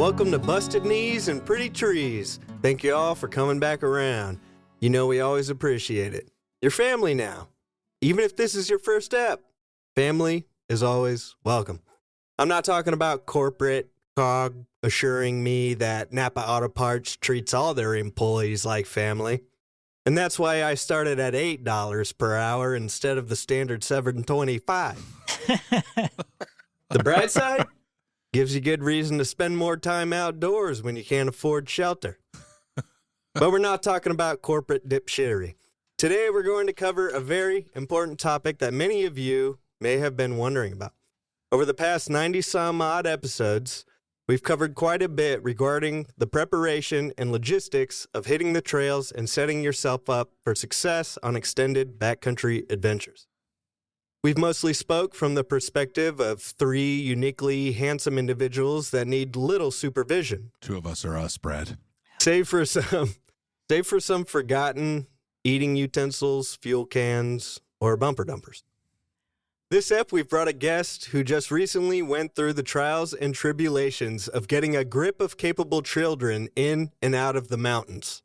Welcome to Busted Knees and Pretty Trees. Thank you all for coming back around. You know we always appreciate it. You're family now. Even if this is your first step, family is always welcome. I'm not talking about corporate COG assuring me that Napa Auto Parts treats all their employees like family. And that's why I started at $8 per hour instead of the standard $7.25. The bright side? Gives you good reason to spend more time outdoors when you can't afford shelter. But we're not talking about corporate dipshittery. Today we're going to cover a very important topic that many of you may have been wondering about. Over the past 90-some-odd episodes, we've covered quite a bit regarding the preparation and logistics of hitting the trails and setting yourself up for success on extended backcountry adventures. We've mostly spoke from the perspective of three uniquely handsome individuals that need little supervision. Two of us are us, Brad. Save for some forgotten eating utensils, fuel cans, or bumper dumpers. This ep, we've brought a guest who just recently went through the trials and tribulations of getting a grip of capable children in and out of the mountains.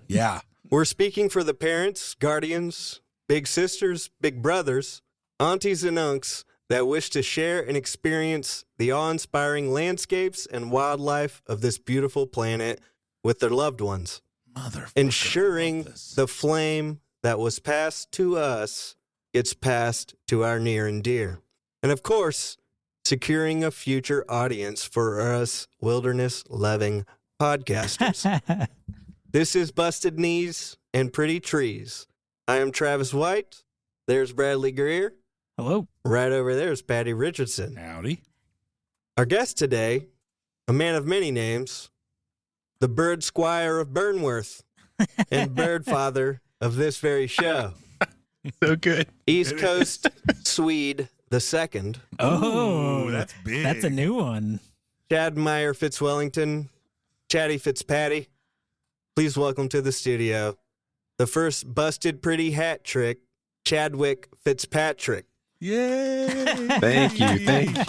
Yeah. We're speaking for the parents, guardians, big sisters, big brothers, aunties and unks that wish to share and experience the awe-inspiring landscapes and wildlife of this beautiful planet with their loved ones, ensuring the flame that was passed to us gets passed to our near and dear. And of course, securing a future audience for us wilderness-loving podcasters. This is Busted Knees and Pretty Trees. I am Travis White. There's Bradley Greer. Hello. Right over there is Patty Richardson. Howdy. Our guest today, a man of many names, the bird squire of Burnworth and bird father of this very show. So good. East Coast Swede the second. Oh, that's big. That's a new one. Chad Fitzwellington, Chaddy Fitzpaddy. Please welcome to the studio the first busted pretty hat trick, Chadwick Fitzpatrick. Yay. Thank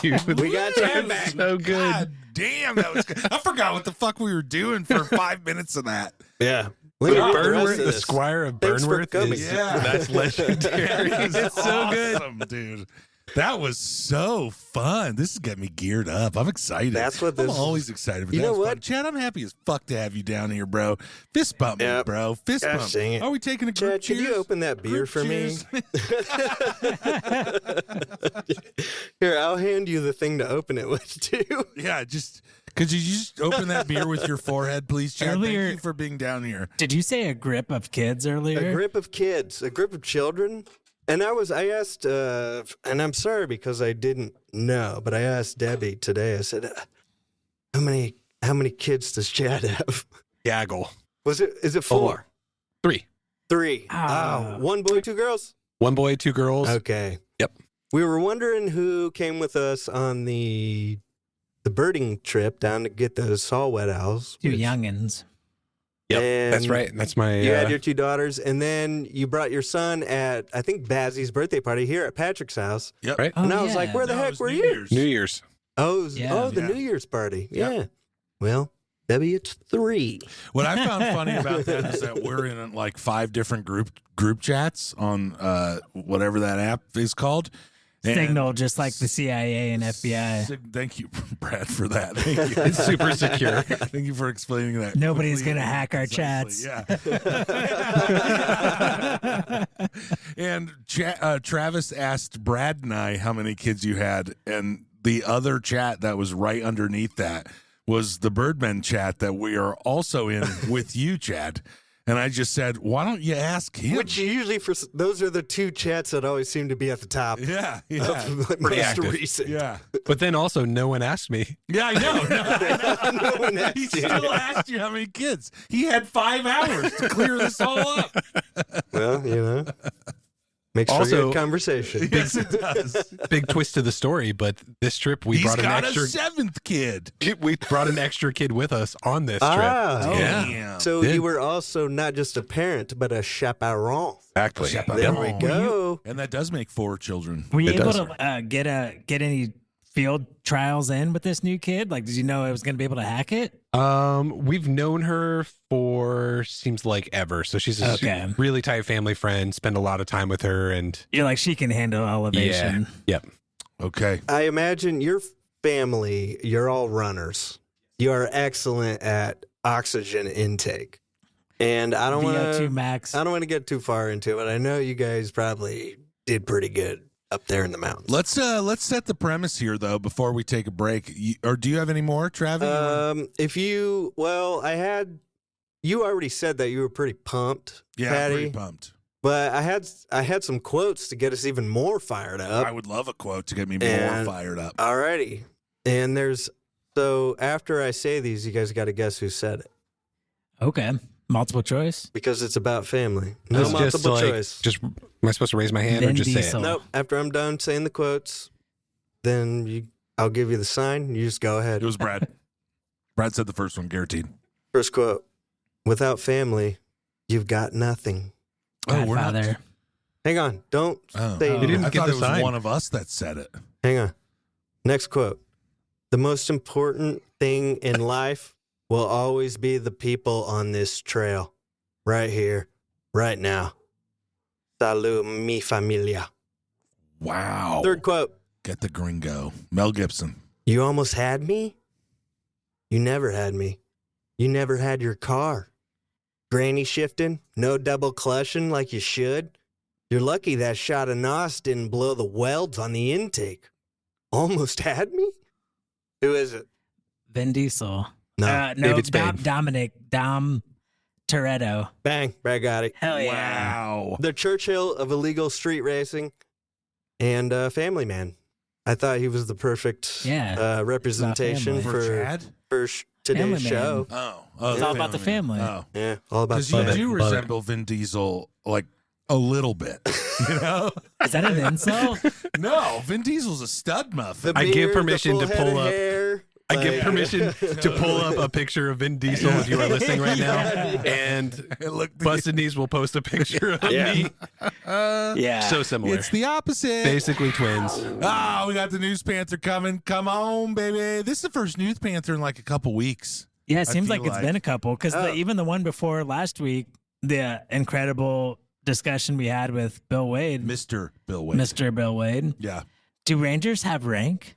you. We got Chad back. So good. God damn, that was good. I forgot what the fuck we were doing for 5 minutes of that. Yeah. Let me read the rest of The this. Squire of Thanks for Burnworth coming. is Yeah. that's legendary. It's so good, dude. That was so fun. This is getting me geared up. I'm excited. That's what this I'm always excited. But You know was what? fun. Chad, I'm happy as fuck to have you down here, bro. Fist bump me, Yep. bro. Fist Gosh, bump. dang it. Are we taking a group Chad, could you cheers? open that beer Group for cheers? me? Here, I'll hand you the thing to open it with, too. Yeah, could you just open that beer with your forehead, please, Chad? Earlier- Thank you for being down here. Did you say a grip of kids earlier? A grip of kids, a grip of children. And I asked, and I'm sorry because I didn't know, but I asked Debbie today, I said, how many kids does Chad have? Gaggle. Is it four? 3. 3. Ah. Oh, 1 boy, 2 girls? 1 boy, 2 girls. Okay. Yep. We were wondering who came with us on the birding trip down to get those saw wet owls. Two youngins. Yep. And That's right. That's my. You had your 2 daughters, and then you brought your son at, I think, Bazzy's birthday party here at Patrick's house. Yep. Right. And I was like, where the No, it heck was were New you? Year's. New Year's. Oh, Yeah. the Yeah. New Year's party. Yep. Yeah. Well, Debbie, it's 3. What I found funny about that is that we're in like 5 different group chats on whatever that app is called. And Signal, just like the CIA and FBI. Thank you, Brad, for that. Thank you. It's super secure. Thank you for explaining that. Nobody's quickly gonna and hack our concisely. Yeah. And Travis asked Brad and I how many kids you had, and the other chat that was right underneath that was the Birdmen chat that we are also in with you, Chad. And I just said, why don't you ask him? Which usually, those are the 2 chats that always seem to be at the top. Yeah. Of Pretty most active. recent. Yeah. But then also, no one asked me. Yeah, I know. No one asked He you. still asked you how many kids. He had 5 hours to clear this all up. Well, makes for Also- good conversation. Yes, it does. Big twist to the story, but this trip we He's brought an got extra. a 7th kid. We brought an extra kid with us on this trip. Ah. Yeah. Damn. So Did. you were also not just a parent, but a chaperon. Exactly. There we go. And that does make 4 children. Were you It able does. to get any field trials in with this new kid? Like, did you know I was going to be able to hack it? We've known her for seems like ever. So she's a really tight family friend. Spend a lot of time with her, and You're like, she can handle elevation. yep. Okay. I imagine your family, you're all runners. You are excellent at oxygen intake. And I don't VO2 want max. to get too far into it, but I know you guys probably did pretty good up there in the mountains. Let's set the premise here though before we take a break. Or do you have any more, Travis? You already said that you were pretty pumped, Yeah, Patty, I'm pretty pumped. but I had some quotes to get us even more fired up. I would love a quote to get me more And- fired up. Alrighty. And so after I say these, you guys got to guess who said it Okay. Multiple choice. because it's about family. No It's just multiple like, choice. Just am I supposed to raise my hand or Vin just say Diesel. it? Nope. After I'm done saying the quotes, then I'll give you the sign. You just go ahead. It was Brad. Brad said the first one, guaranteed. First quote: "Without family, you've got nothing." Oh, we're not. Godfather. Hang on. Don't Oh. say You didn't I get thought the it was sign. one of us that said it. Hang on. Next quote: "The most important thing in life will always be the people on this trail. Right here, right now. Salud, mi familia." Wow. Third quote: Get the gringo. Mel Gibson. "You almost had me? You never had me. You never had your car. Granny shifting, no double clutching like you should. You're lucky that shot of NOS didn't blow the welds on the intake. Almost had me?" Who is it? Vin Diesel. No. No, David Spade. Dom Toretto. Bang. Brad got it. Hell yeah. Wow. The Churchill of illegal street racing and Family Man. I thought he was the perfect representation family. For Chad? today's Family Man. show. Oh. It's all about the family. Oh. Yeah, all about Because you fun. do Love it. resemble Vin Diesel like a little bit. You know? Is that an insult? No, Vin Diesel's a stud muffin. The I give beard, the permission full to head pull of up- hair, I give like- permission to pull up a picture of Vin Diesel if you are listening right now. And Look, Busted Knees will post a picture of Yeah. me. Yeah. So similar. it's the opposite. Basically twins. Ah, we got the News Panther coming. Come on, baby. This is the first News Panther in like a couple weeks. Yeah, it seems feel like it's like- been a couple because Oh. even the one before last week, the incredible discussion we had with Bill Wade, Mr. Bill Wade. Mr. Bill Wade. Yeah. Do Rangers have rank,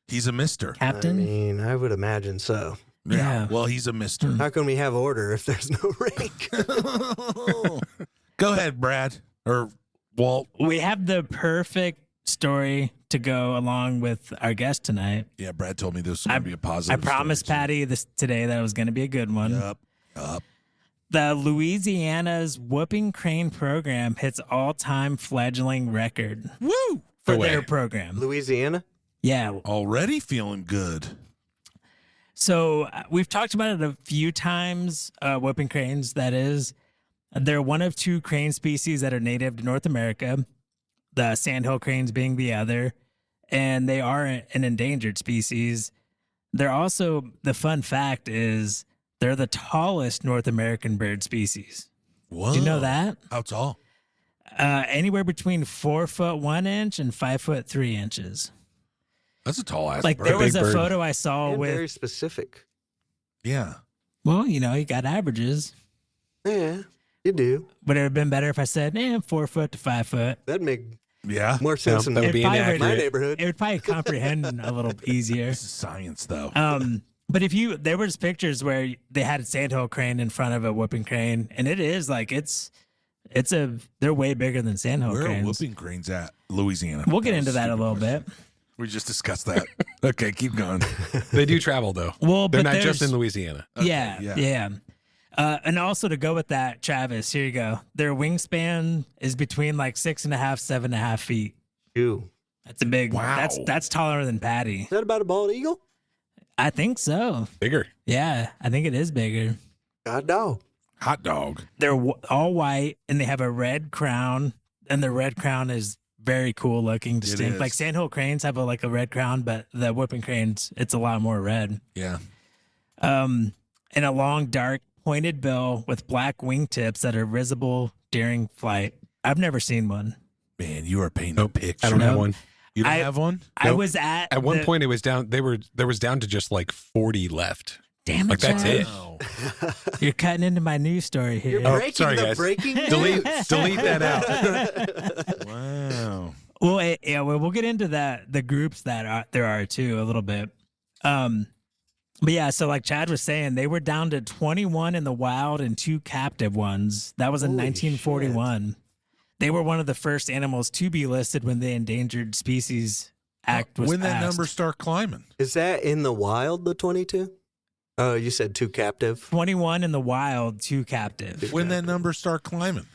He's a mister. I Captain? mean, I would imagine so. Yeah. Well, he's a mister. How can we have order if there's no rank? Go ahead, Brad. Or Walt. We have the perfect story to go along with our guest tonight. Yeah, Brad told me this was going to be a positive. I promised story, Patty this today that it was going to be a good one. too. Yup. The Louisiana's whooping crane program hits all-time fledgling record Woo! for No way. their program. Louisiana? Yeah. Already feeling good. So we've talked about it a few times, whooping cranes, that is. They're one of two crane species that are native to North America, the sandhill cranes being the other, and they are an endangered species. They're also, the fun fact is, they're the tallest North American bird species. Whoa. Do you know that? How tall? Anywhere between 4'1" and 5'3". That's a tall ass Like bird. there was big a bird. photo I saw And with, very specific. Yeah. well, you got averages. Yeah, you do. Would it have been better if I said, 4 foot to 5 foot? That'd make Yeah. more sense that in would be probably inaccurate. my neighborhood. It would probably comprehend a little Uh, easier. This is science, though. But there was pictures where they had a sandhill crane in front of a whooping crane, and it is like they're way bigger than sandhill Where are cranes. whooping cranes at? Louisiana. We'll get That was into that a stupid little question. bit. We just discussed that. Okay, keep going. They do travel though. Well, They're but not just there's- in Louisiana. Yeah, yeah. yeah. And also to go with that, Travis, here you go. Their wingspan is between like 6.5, 7.5 feet. Ew. That's a big. Wow. That's taller than Patty. Is that about a bald eagle? I think so. Bigger. Yeah, I think it is bigger. God dog. Hot dog. They're all white and they have a red crown, and the red crown is very cool looking, distinct. is. Like sandhill cranes have a red crown, but the whooping cranes, it's a lot more red. Yeah. And a long, dark, pointed bill with black wingtips that are visible during flight. I've never seen one. Man, you are painting a picture. I don't have No. one. You don't have one? I was at one point it was down. There was down to just like 40 left. Damn it, like that's Chad. it. Wow. You're cutting into my news story here. You're breaking sorry, the guys. breaking news. delete that out. Wow. Well, yeah, we'll get into the groups that there are too a little bit. But yeah, so like Chad was saying, they were down to 21 in the wild and 2 captive ones. That was in Holy 1941. shit. They were one of the first animals to be listed when the Endangered Species Act was When that passed. number start climbing? Is that in the wild, the 22? Oh, you said 2 captive. 21 in the wild, 2 captive. When that number start climbing?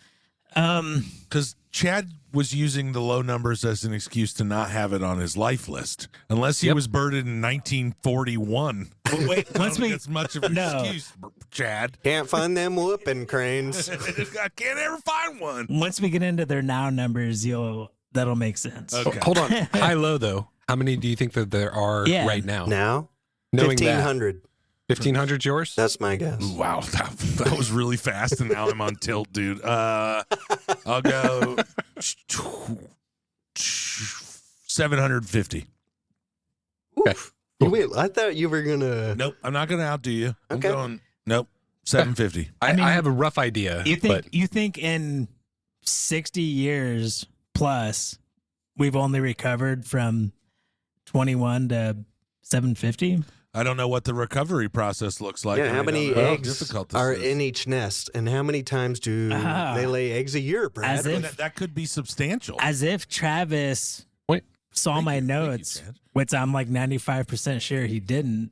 Because Chad was using the low numbers as an excuse to not have it on his life list, unless he was birded in 1941. Well, wait, once we That's much of an excuse, Chad. Can't find them whooping cranes. I can't ever find one. once we get into their now numbers, that'll make sense. Okay. Hold on. High low though. How many do you think that there are right now? Now? Knowing that. 1,500. 1,500 yours? That's my guess. Wow, that was really fast, and now I'm on tilt, dude. I'll go 750. Oof. Wait, I thought you were going to... Nope, I'm not going to outdo you. I'm Okay. going, nope, 750. I mean, have a rough idea. You think in 60 years plus, we've only recovered from 21 to 750? I don't know what the recovery process looks like. Yeah, how many eggs difficult are is. in each nest? And how many times do they lay eggs a year, Brad? As if- That could be substantial. As if Travis saw my notes, Chad. which I'm like 95% sure he didn't.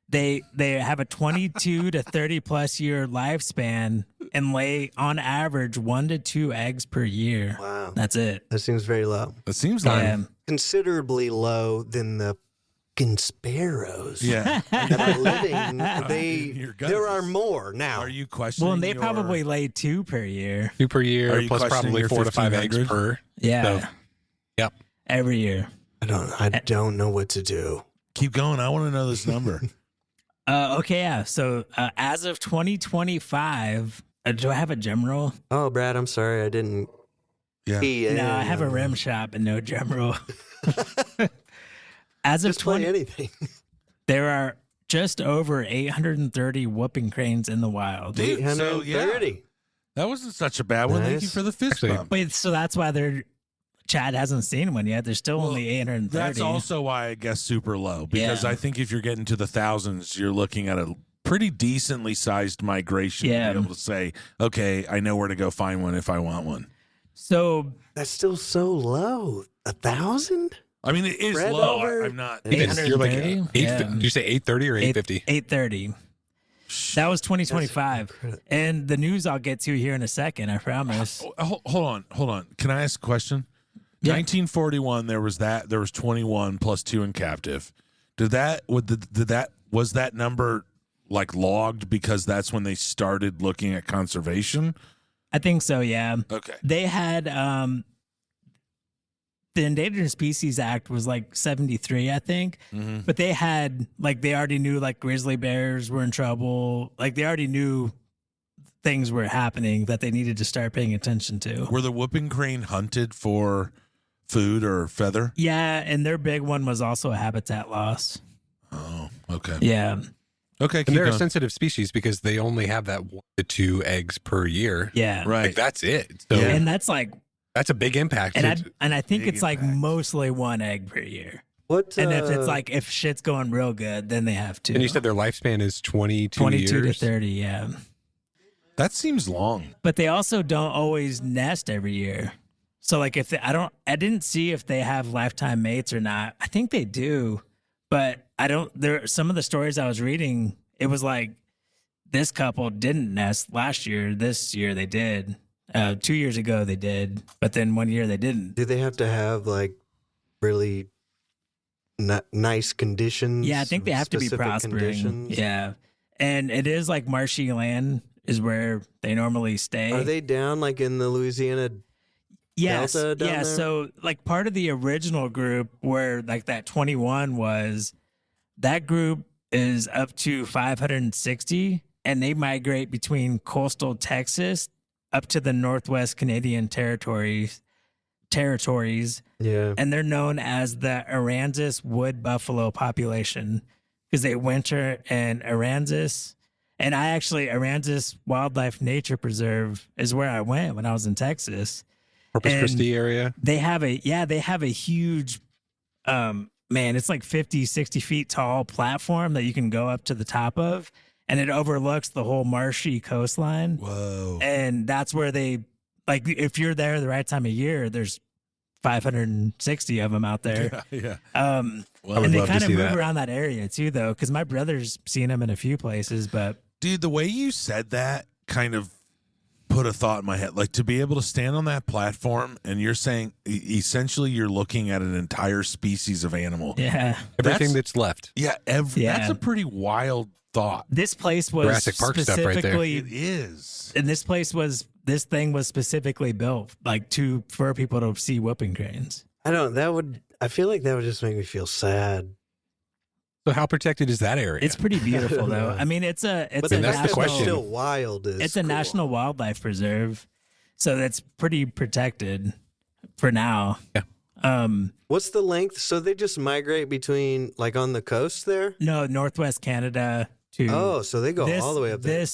They have a 22 to 30 plus year lifespan and lay on average 1 to 2 eggs per year. Wow. That's it. That seems very low. It seems like Yeah. Considerably low than the fucking sparrows yeah. that are living. Your There are guts. more now. Are you questioning? Well, and they your- probably lay 2 per year. 2 per Are year, you plus questioning probably your 4 to 5 eggs 1,500? per. Yeah. So, yep. Every year. I don't know what to do. keep going. I want to know this number. Okay, yeah. So as of 2025, do I have a drum roll? Oh, Brad, I'm sorry. I didn't. Yeah. key in. No, I have a rim shot and no drum roll. As of Just play 20, anything. there are just over 830 whooping cranes in the wild. Dude, so, 830. That wasn't such a bad one. Thank you Nice. for the fist Actually, bump. Wait, so that's why Chad hasn't seen one yet. There's still only 830. That's also why I guess super low, because Yeah. I think if you're getting to the thousands, you're looking at a pretty decently sized migration Yeah. to be able to say, okay, I know where to go find one if I want one. So That's still so low. 1,000? I mean, it is Spread low. over- I'm not. You're like 830? 8, Yeah. did you say 830 or 850? 830. That was 2025. And the news I'll get to here in a second, I promise. Hold on. Can I ask a question? Yeah. 1941, there was 21 plus 2 in captive. Was that number like logged because that's when they started looking at conservation? I think so, yeah. Okay. They had the Endangered Species Act was like 73, I think. Mm-hmm. But they had they already knew like grizzly bears were in trouble. Like they already knew things were happening that they needed to start paying attention to. Were the whooping crane hunted for food or feather? Yeah, and their big one was also a habitat loss. Oh, okay. Yeah. Okay, And keep they're a going. sensitive species because they only have that 1 to 2 eggs per year. Yeah. Right. Like that's it. So Yeah. And that's like that's a big impact. and I think Big it's like impact. mostly 1 egg per year. What? And if it's like if shit's going real good, then they have 2. and you said their lifespan is 22 22 years. to 30, yeah. That seems long. But they also don't always nest every year. So like if I didn't see if they have lifetime mates or not. I think they do, but I don't. There some of the stories I was reading, it was like this couple didn't nest last year. This year they did. 2 years ago they did, but then 1 year they didn't. do they have to have like really nice conditions? Yeah, I think they have to be specific prospering. conditions? Yeah, and it is like marshy land is where they normally stay. Are they down like in the Louisiana? Yes. Delta down Yeah. there? So like part of the original group where like that 21 was, that group is up to 560 and they migrate between coastal Texas up to the Northwest Canadian territories territories. Yeah. And they're known as the Aransas wood buffalo population because they winter in Aransas. And Aransas Wildlife Nature Preserve is where I went when I was in Texas. Corpus Christi area. They have a huge, man, it's like 50, 60 feet tall platform that you can go up to the top of, and it overlooks the whole marshy coastline. Whoa. And that's where they, like, if you're there the right time of year, there's 560 of them out there. Yeah. And they kind of move around that area too, though, because my brother's seen them in a few places. But dude, the way you said that kind of put a thought in my head. Like, to be able to stand on that platform and you're saying essentially you're looking at an entire species of animal. Yeah. Everything that's left. Yeah. That's a pretty wild thought. This place was Jurassic Park stuff right there. It is. And this thing was specifically built like for people to see whooping cranes. I feel like that would just make me feel sad. So how protected is that area? It's pretty beautiful though. I mean, it's a that's national, the question. Still wild. It's a national wildlife preserve, so that's pretty protected for now. Yeah. What's the length? So they just migrate between, like, on the coast there? No, Northwest Canada to. Oh, so they go all the way up there.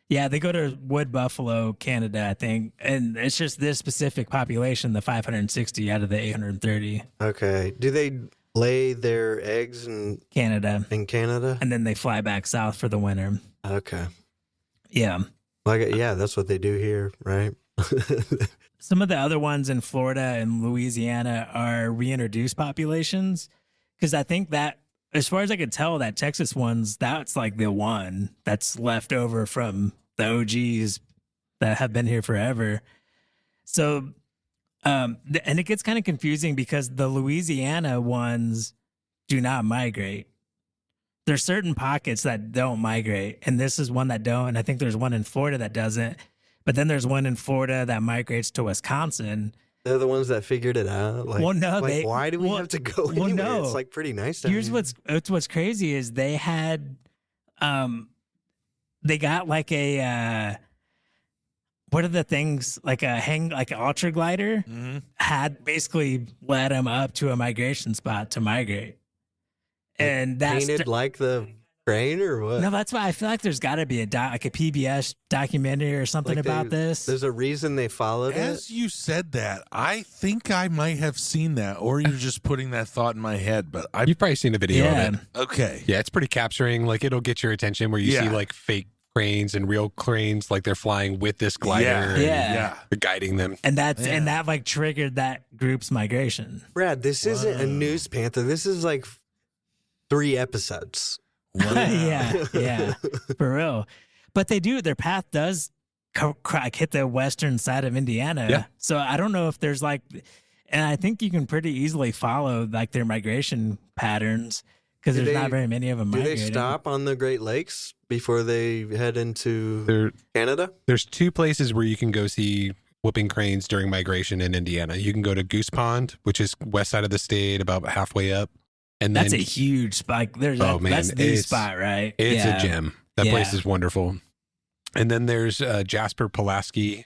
Yeah, they go to Wood Buffalo, Canada, I think, and it's just this specific population, the 560 out of the 830. Okay. Do they lay their eggs in Canada? And then they fly back south for the winter. Okay. Yeah. That's what they do here, right? Some of the other ones in Florida and Louisiana are reintroduced populations, because I think that, as far as I could tell, that Texas one's, that's like the one that's left over from the OGs that have been here forever. So, and it gets kind of confusing because the Louisiana ones do not migrate. There's certain pockets that don't migrate, and this is one that don't. And I think there's one in Florida that doesn't. But then there's one in Florida that migrates to Wisconsin. They're the ones that figured it out. Like, well, no, why do we have to go anywhere? No. It's like pretty nice down Here's here. what's crazy is they had, they got like a, what are the things, like an ultra glider, had basically led them up to a migration spot to migrate. And that's painted like the crane or what? No, that's why I feel like there's got to be a PBS documentary or something about this. There's a reason they followed it. As you said that, I think I might have seen that, or you're just putting that thought in my head. But You've probably seen a video of it. Okay. Yeah, it's pretty capturing. Like, it'll get your attention where you see like fake cranes and real cranes, like they're flying with this glider. Yeah. They're guiding them. And and that like triggered that group's migration. Brad, this isn't a News Panther. This is like 3 episodes. Wow. yeah, for real. But their path does hit the western side of Indiana. Yeah. So I don't know if there's like, and I think you can pretty easily follow like their migration patterns, because there's not very many of them migrating. Do they stop on the Great Lakes before they head into Canada? There's 2 places where you can go see whooping cranes during migration in Indiana. You can go to Goose Pond, which is west side of the state, about halfway up. And that's a huge spot. That's the spot, right? It's a gem. That place is wonderful. And then there's Jasper Pulaski,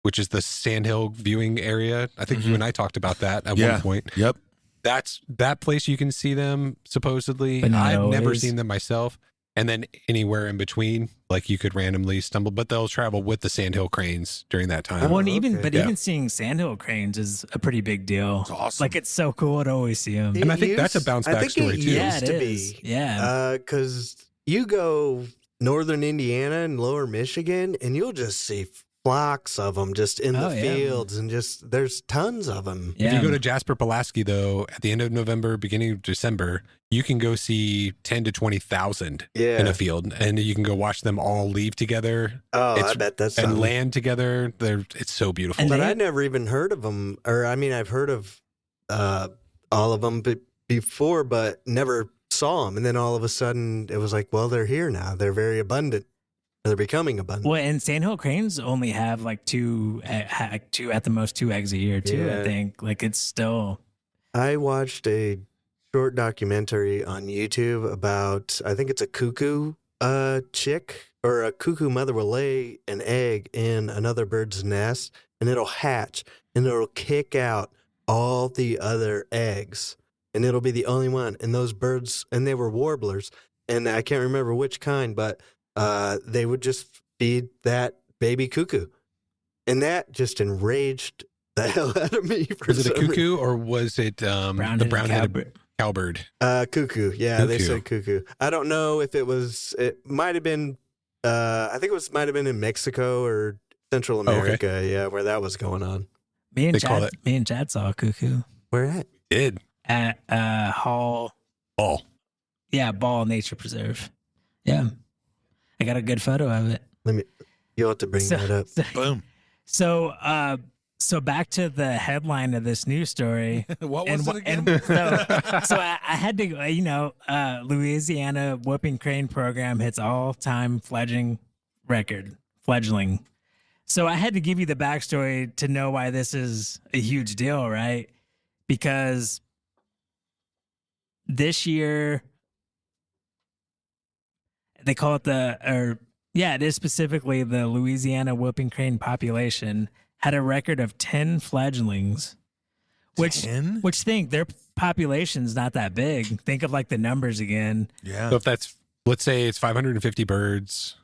which is the Sandhill viewing area. I think you and I talked about that at one point. Yep. That place you can see them supposedly. But I've never seen them myself. And then anywhere in between, like you could randomly stumble, but they'll travel with the Sandhill cranes during that time. Well, even seeing Sandhill cranes is a pretty big deal. It's awesome. Like, it's so cool to always see them. And I think that's a bounce back story too. Yeah, used to be. Yeah. Because you go northern Indiana and lower Michigan, and you'll just see flocks of them just in the fields, and just there's tons of them. Yeah. If you go to Jasper Pulaski, though, at the end of November, beginning of December, you can go see 10 to 20,000 in a field, and you can go watch them all leave together. Oh, I bet that's and land together. It's so beautiful. But I never even heard of them, or I mean, I've heard of all of them before, but never saw them. And then all of a sudden, it was like, well, they're here now. They're very abundant. They're becoming abundant. Well, and Sandhill cranes only have like two at the most 2 eggs a year too. I think like it's still. I watched a short documentary on YouTube about, I think it's a cuckoo chick, or a cuckoo mother will lay an egg in another bird's nest, and it'll hatch and it'll kick out all the other eggs, and it'll be the only one. And those birds, and they were warblers, and I can't remember which kind, but they would just feed that baby cuckoo. And that just enraged the hell out of me. Was it a cuckoo or was it the brown-headed cowbird? Cuckoo. Yeah, they Cuckoo. said cuckoo. I don't know if it might have been, I think it might have been in Mexico or Central America. Okay. Yeah, where that was going on. Me They call it- and Chad saw a cuckoo Where at? Did. at Hall. Ball. Yeah, Ball Nature Preserve. Yeah, I got a good photo of it. You'll have to bring that up. Boom. So back to the headline of this news story. What was it again? So I had to, Louisiana whooping crane program hits all-time fledgling record. Fledgling. So I had to give you the backstory to know why this is a huge deal, right? Because this year they call it it is specifically the Louisiana whooping crane population had a record of 10 fledglings, which 10? think their population's not that big. Think of like the numbers again. Yeah. So if that's, let's say it's 550 birds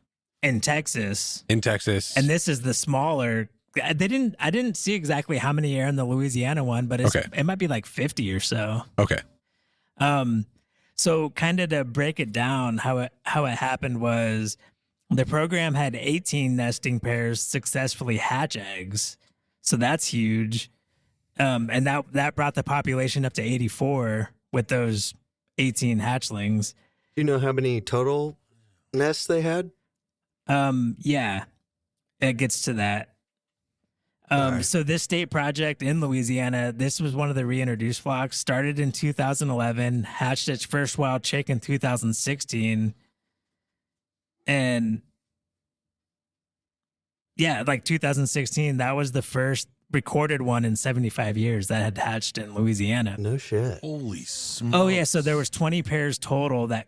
In Texas. in Texas. And this is the smaller. I didn't see exactly how many are in the Louisiana one, but it might be like 50 or so. Okay. So kind of to break it down, how it happened was the program had 18 nesting pairs successfully hatch eggs. So that's huge. And that brought the population up to 84 with those 18 hatchlings. Do you know how many total nests they had? Yeah, it gets to that. Right. So this state project in Louisiana, this was one of the reintroduced flocks, started in 2011, hatched its first wild chick in 2016. And yeah, like 2016, that was the first recorded one in 75 years that had hatched in Louisiana. No shit. Holy smokes. Oh yeah, so there was 20 pairs total that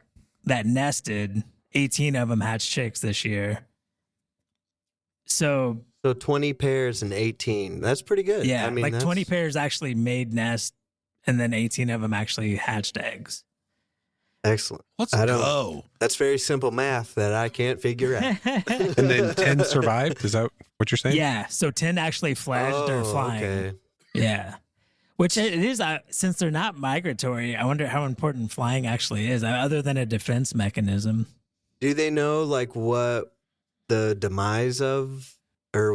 nested. 18 of them hatched chicks this year. So 20 pairs and 18. That's pretty good. yeah, I mean, like that's 20 pairs actually made nests, and then 18 of them actually hatched eggs. Excellent. Let's I don't- go. That's very simple math that I can't figure out. And then 10 survived? Is that what you're saying? Yeah, so 10 actually fledged or flying. Okay. Yeah. Which it is, since they're not migratory, I wonder how important flying actually is, other than a defense mechanism. Do they know like what the demise of, or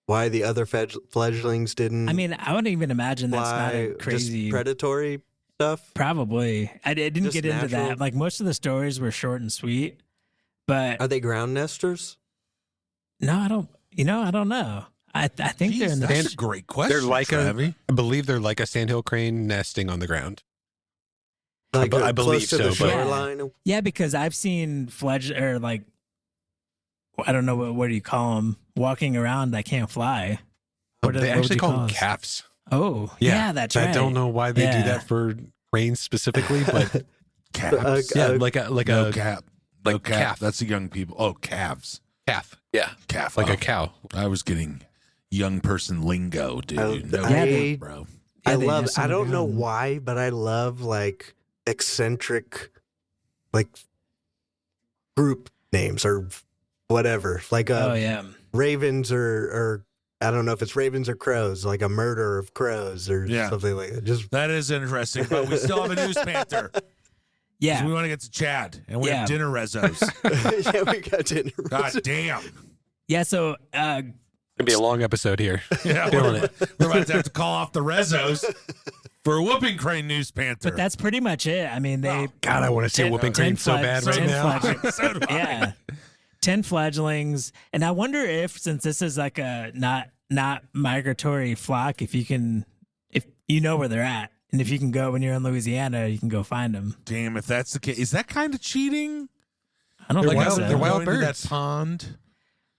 why the other fledglings didn't? I mean, I wouldn't even imagine that's not fly? a crazy. Just predatory stuff. Probably. I didn't Just get into natural? that. Like most of the stories were short and sweet, but Are they ground nesters? no, I don't. I don't know. I think Jeez, they're in the. that's a great question. They're like Travie. I believe they're like a sandhill crane nesting on the ground. Like I believe close to the so, but- shoreline. Yeah, because I've seen or like, I don't know what do you call them, walking around that can't fly. What They would actually you call them us? calves. Oh, yeah, that's right. I don't know why they Yeah. do that for cranes specifically, but Calves. yeah, like a no cap. No like cap. calf. That's the young people. Oh, calves. calf. Yeah, Calf. like Oh, a cow. I was getting young person lingo, dude. No I- cap, bro. Yeah, I they love. nest I on the don't know ground. why, but I love like eccentric, like group names or whatever. Like Oh yeah. ravens or I don't know if it's ravens or crows, like a murder of crows or Yeah. something like that. Just That is interesting, but we still have a news panther. 'Cause Yeah. we want to get to Chad, and we Yeah. have dinner rezos. yeah, we got dinner. God damn. Yeah. So It'd be a long episode here. Yeah, Feeling we're about to have to call off the rezos for a whooping crane news panther. but that's pretty much it. I mean, they God, I want to see a 10 whooping 10 crane so bad right 10 now. fledglings. So do I. Yeah. 10 fledglings. And I wonder if, since this is like a not migratory flock, if you know where they're at, and if you can go when you're in Louisiana, you can go find them. Damn, if that's the case, is that kind of cheating? I don't They're think wild- so. they're wild Going to birds. That pond.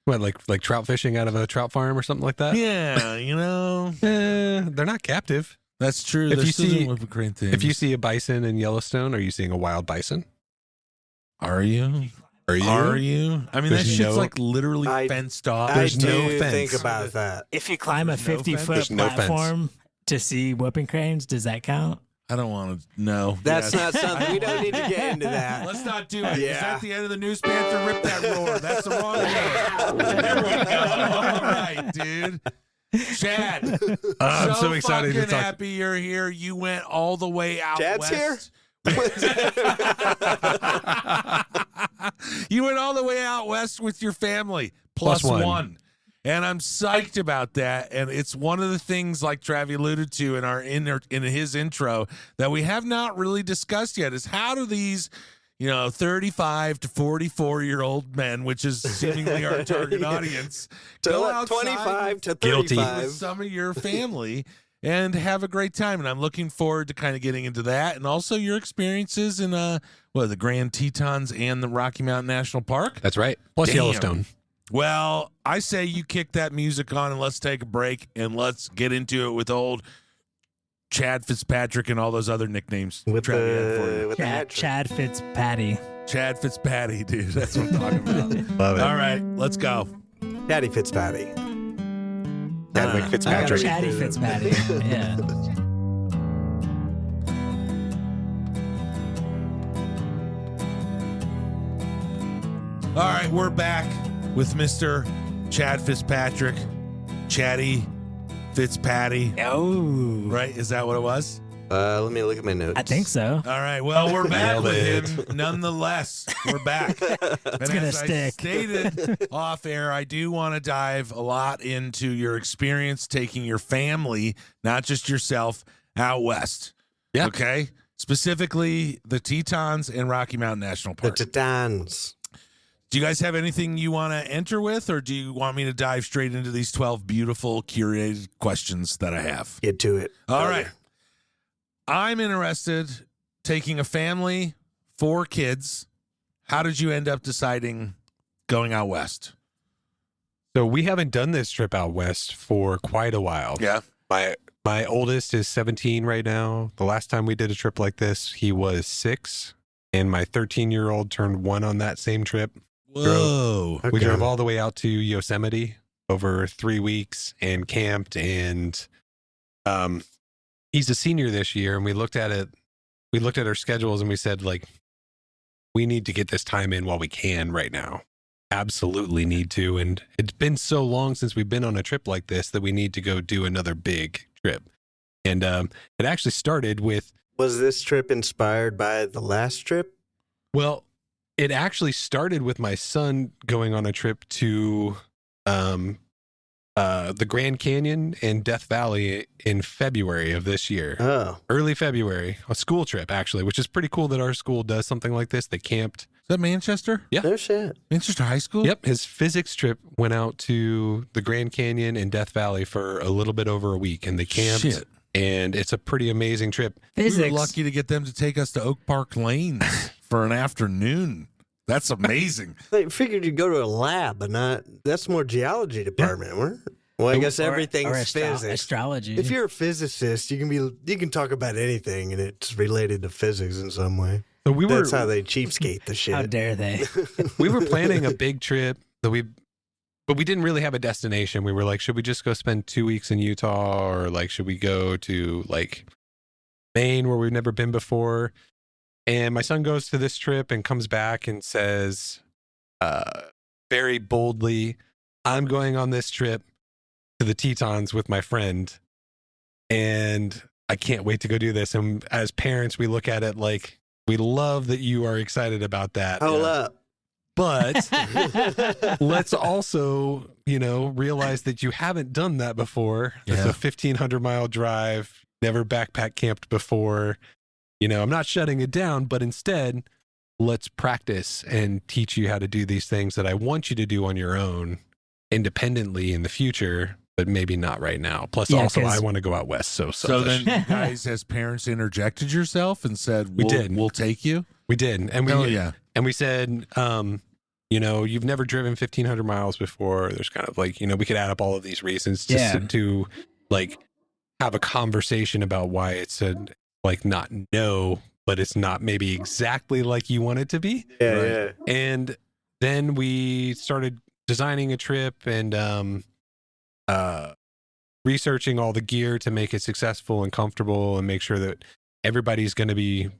What, like trout fishing out of a trout farm or something like that? Yeah, you know, They're not captive. that's true. If They're you still see- doing whooping crane things. If you see a bison in Yellowstone, are you seeing a wild bison? are you? Are you? Are you? I mean, There's that shit's no- like literally I- fenced off. I There's do no fence. think about that. If you climb a There's no 50-foot fence. There's no fence. platform to see whooping cranes? Does that count? I don't want to know. That's Yes. not something. We don't need to get into that. Let's not do it. Is Yeah. that the end of the News Panther? Rip that roar. That's the wrong roar. There we go. All right, dude. Chad, I'm so excited to fucking talk. happy you're here. You went all the way out Chad's west. You went all the way out west with your family. Plus one. And I'm psyched about that. And it's one of the things, like Travi alluded to in his intro, that we have not really discussed yet is how do these, 35 to 44-year-old men, which is seemingly our target audience, go outside 25 to Guilty. 35. with some of your family and have a great time. And I'm looking forward to kind of getting into that. And also your experiences in the Grand Tetons and the Rocky Mountain National Park. That's right. Plus Damn. Yellowstone. Well, I say you kick that music on and let's take a break and let's get into it with old Chad Fitzpatrick and all those other nicknames. With Travi had for you. the hat trick. Chad Fitzpaddy. Chad Fitzpaddy, dude. That's what I'm talking about. Love it. All right, let's go. Chaddy Fitzpaddy. Chadwick Fitzpatrick. Chaddy Fitzpaddy. Yeah. All right, we're back with Mr. Chad Fitzpatrick, Chaddy Fitzpaddy. Oh, Right? Is that what it was? Let me look at my notes. I think so. All right. Well, we're back Nailed with it. him. Nonetheless, we're back. It's gonna as stick. I stated off air, I do want to dive a lot into your experience taking your family, not just yourself, out west. Yeah. Okay. Specifically, the Tetons and Rocky Mountain National The Park. Titans. Do you guys have anything you want to enter with, or do you want me to dive straight into these 12 beautiful, curated questions that I have? Get to it. All brother. right. I'm interested taking a family, 4 kids. How did you end up deciding going out west? So we haven't done this trip out west for quite a while. Yeah. My oldest is 17 right now. The last time we did a trip like this, he was 6, and my 13-year-old turned 1 on that same trip. Whoa. We Okay. drove all the way out to Yosemite over 3 weeks and camped. And he's a senior this year, and we looked at it. We looked at our schedules, and we said, like, we need to get this time in while we can right now. Absolutely need to. And it's been so long since we've been on a trip like this that we need to go do another big trip. And it actually started with, Was this trip inspired by the last trip? well, it actually started with my son going on a trip to the Grand Canyon and Death Valley in February of this year. Oh, Early February, a school trip, actually, which is pretty cool that our school does something like this. They camped. Is that Manchester? Yeah. no shit. Manchester High School? Yep. His physics trip went out to the Grand Canyon and Death Valley for a little bit over a week, and they camped. Shit. And it's a pretty amazing trip. We Physics. were lucky to get them to take us to Oak Park Lanes for an afternoon. That's amazing. I figured you'd go to a lab, but not. That's more geology department. Well, I guess everything's physics. Astrology. If you're a physicist, you can talk about anything, and it's related to physics in some way. So we were That's how they cheapskate the shit. How dare they? we were planning a big trip but we didn't really have a destination. We were like, should we just go spend 2 weeks in Utah, or like should we go to like Maine where we've never been before? And my son goes to this trip and comes back and says very boldly, I'm going on this trip to the Tetons with my friend, and I can't wait to go do this. And as parents, we look at it like, we love that you are excited about that. Hold up. But let's also, realize that you haven't done that before. It's a 1,500-mile drive, never backpack camped before. I'm not shutting it down, but instead, let's practice and teach you how to do these things that I want you to do on your own independently in the future, but maybe not right now. Plus, Yeah, also, 'cause- I want to go out west. So then selfish. you guys as parents interjected yourself and said, We did. We'll take you. We did. And Hell yeah. And we said, you've never driven 1,500 miles before. There's kind of like, we could add up all of these reasons just to like have a conversation about why it's not no, but it's not maybe exactly like you want it to be. Yeah, Right. yeah. And then we started designing a trip, and researching all the gear to make it successful and comfortable and make sure that everybody's going to be, I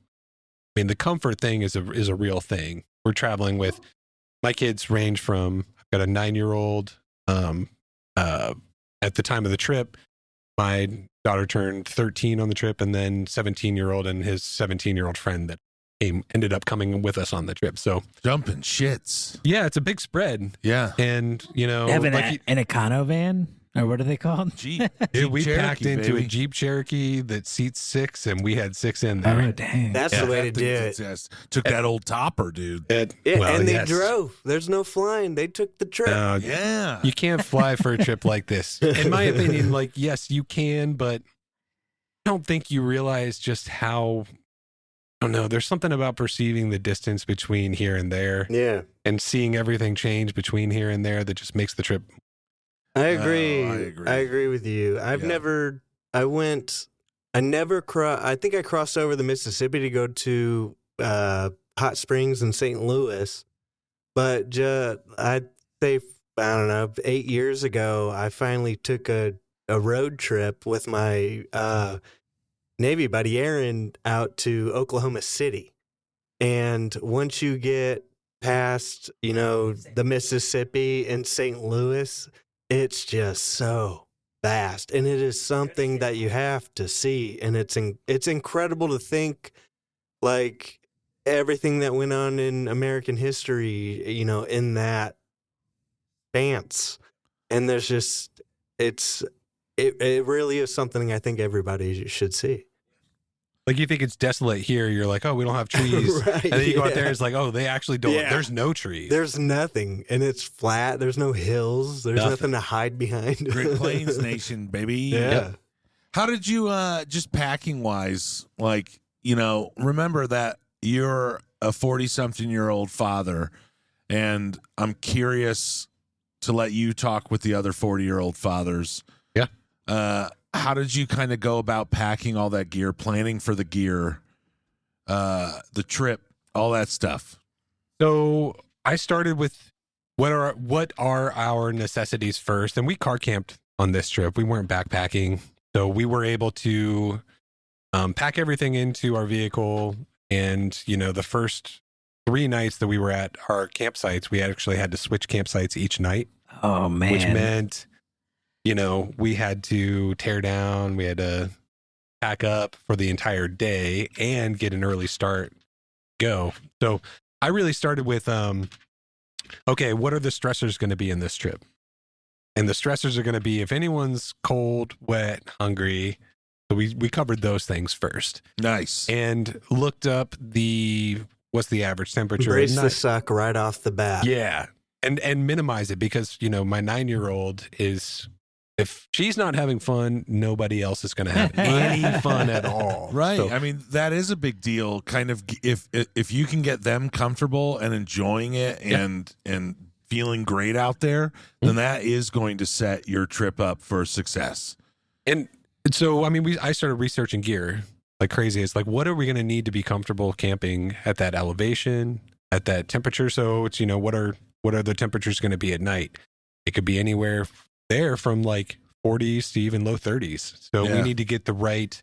mean, the comfort thing is a real thing. We're traveling with, my kids range from, I've got a 9-year-old, at the time of the trip, my daughter turned 13 on the trip, and then 17-year-old and his 17-year-old friend that ended up coming with us on the trip. So jumping shits. yeah, it's a big spread. Yeah. And, you know, They have an Econo van, or what are they called? Jeep. dude, we Cherokee, packed into baby. a Jeep Cherokee that seats 6, and we had 6 in there. Oh, dang. That's the way to That do thing's it. intense. Took that old topper, dude. Yeah, Well, and they yes. drove. There's no flying. They took the trip. No, Yeah. you can't fly for a trip like this. In my opinion, like, yes, you can, but I don't think you realize just how, I don't know, there's something about perceiving the distance between here and there Yeah, and seeing everything change between here and there that just makes the trip. I agree. I agree. I agree with you. I think I crossed over the Mississippi to go to Hot Springs in St. Louis, but I'd say, I don't know, 8 years ago, I finally took a road trip with my Navy buddy Aaron out to Oklahoma City. And once you get past, you know, the Mississippi and St. Louis, it's just so vast, and it is something that you have to see. And it's incredible to think, like, everything that went on in American history, you know, in that stance. And there's just, it really is something I think everybody should see. Like, you think it's desolate here, you're like, oh, we don't have trees. Right, and then you go out there, yeah. it's like, oh, they actually don't. Yeah. There's no trees. There's nothing, and it's flat. There's no hills. There's nothing to hide behind. Great Plains Nation, baby. Yeah. How did you, just packing wise, like, you know, remember that you're a 40-something-year-old father, and I'm curious to let you talk with the other 40-year-old fathers. Yeah. How did you kind of go about packing all that gear, planning for the gear, the trip, all that stuff? So I started with what are our necessities first, and we car camped on this trip. We weren't backpacking, so we were able to pack everything into our vehicle. And, you know, the first 3 nights that we were at our campsites, we actually had to switch campsites each night. Oh, man. Which meant, you know, we had to tear down, we had to pack up for the entire day and get an early start, go. So I really started with, okay, what are the stressors going to be in this trip? And the stressors are going to be if anyone's cold, wet, hungry. So we covered those things first. Nice. And looked up what's the average temperature? Brace at the night. suck right off the bat. Yeah. And minimize it, because, you know, my 9-year-old is, if she's not having fun, nobody else is going to have any fun at all. Right. So, I mean, that is a big deal. Kind of, if you can get them comfortable and enjoying it and feeling great out there, then that is going to set your trip up for success. and so, I mean, I started researching gear like crazy. It's like, what are we going to need to be comfortable camping at that elevation, at that temperature? So it's, you know, what are the temperatures going to be at night? It could be anywhere there from like 40s to even low 30s. So we need to get the right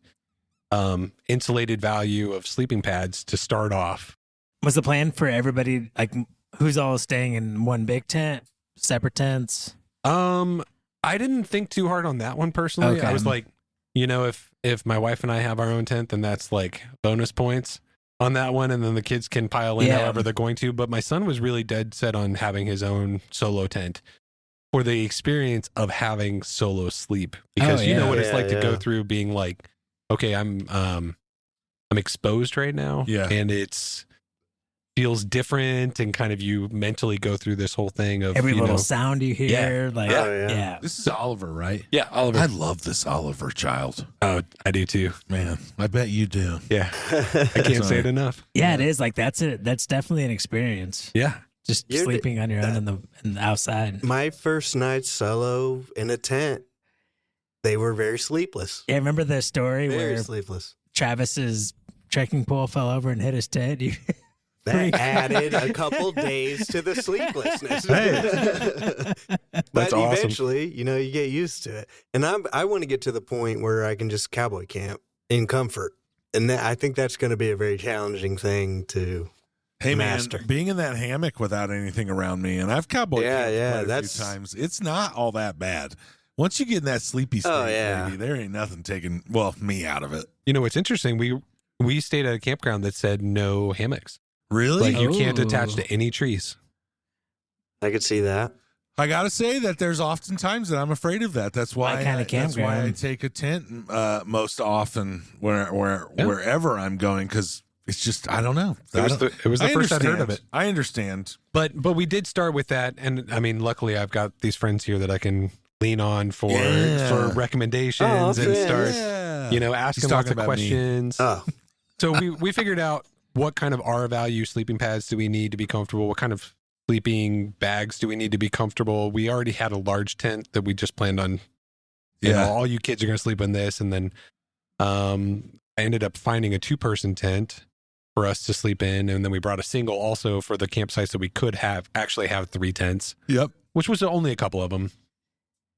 insulated value of sleeping pads to start off. Was the plan for everybody, like, who's all staying in one big tent, separate tents? I didn't think too hard on that one personally. Okay. I was like, you know, if my wife and I have our own tent, then that's like bonus points on that one, and then the kids can pile in however they're going to. But my son was really dead set on having his own solo tent for the experience of having solo sleep, because you know what it's like to go through being like, okay, I'm exposed right now, and it's feels different, and kind of you mentally go through this whole thing of Every little sound you hear, This is Oliver, right? Yeah, Oliver. I love this Oliver child. Oh, I do too. Man, I bet you do. Yeah. I can't say it enough. Yeah, it is. Like, that's it. That's definitely an experience. Yeah. Just sleeping on your own in the outside. My first night solo in a tent, they were very sleepless. Yeah, remember the story Very where sleepless. Travis's trekking pole fell over and hit his tent? That added a couple days to the sleeplessness. But That's awesome. eventually, you get used to it. And I want to get to the point where I can just cowboy camp in comfort. And I think that's going to be a very challenging thing to Hey master. man, being in that hammock without anything around me, and I've cowboy camped quite a few times. It's not all that bad. Once you get in that sleepy state, baby, there ain't nothing taking me out of it. You know what's interesting? We stayed at a campground that said no hammocks. Really? Like you can't attach to any trees. I could see that. I gotta say that there's often times that I'm afraid of that. That's why that's why I take a tent most often wherever I'm going, because it's just I don't know. It was the first I'd heard of it. I understand, but we did start with that, and I mean, luckily I've got these friends here that I can lean on for recommendations and start asking lots of questions. So we figured out what kind of R value sleeping pads do we need to be comfortable? What kind of sleeping bags do we need to be comfortable? We already had a large tent that we just planned on. All you kids are going to sleep in this, and then I ended up finding a 2-person tent for us to sleep in, and then we brought a single also for the campsites that we could actually have 3 tents. Yep, which was only a couple of them.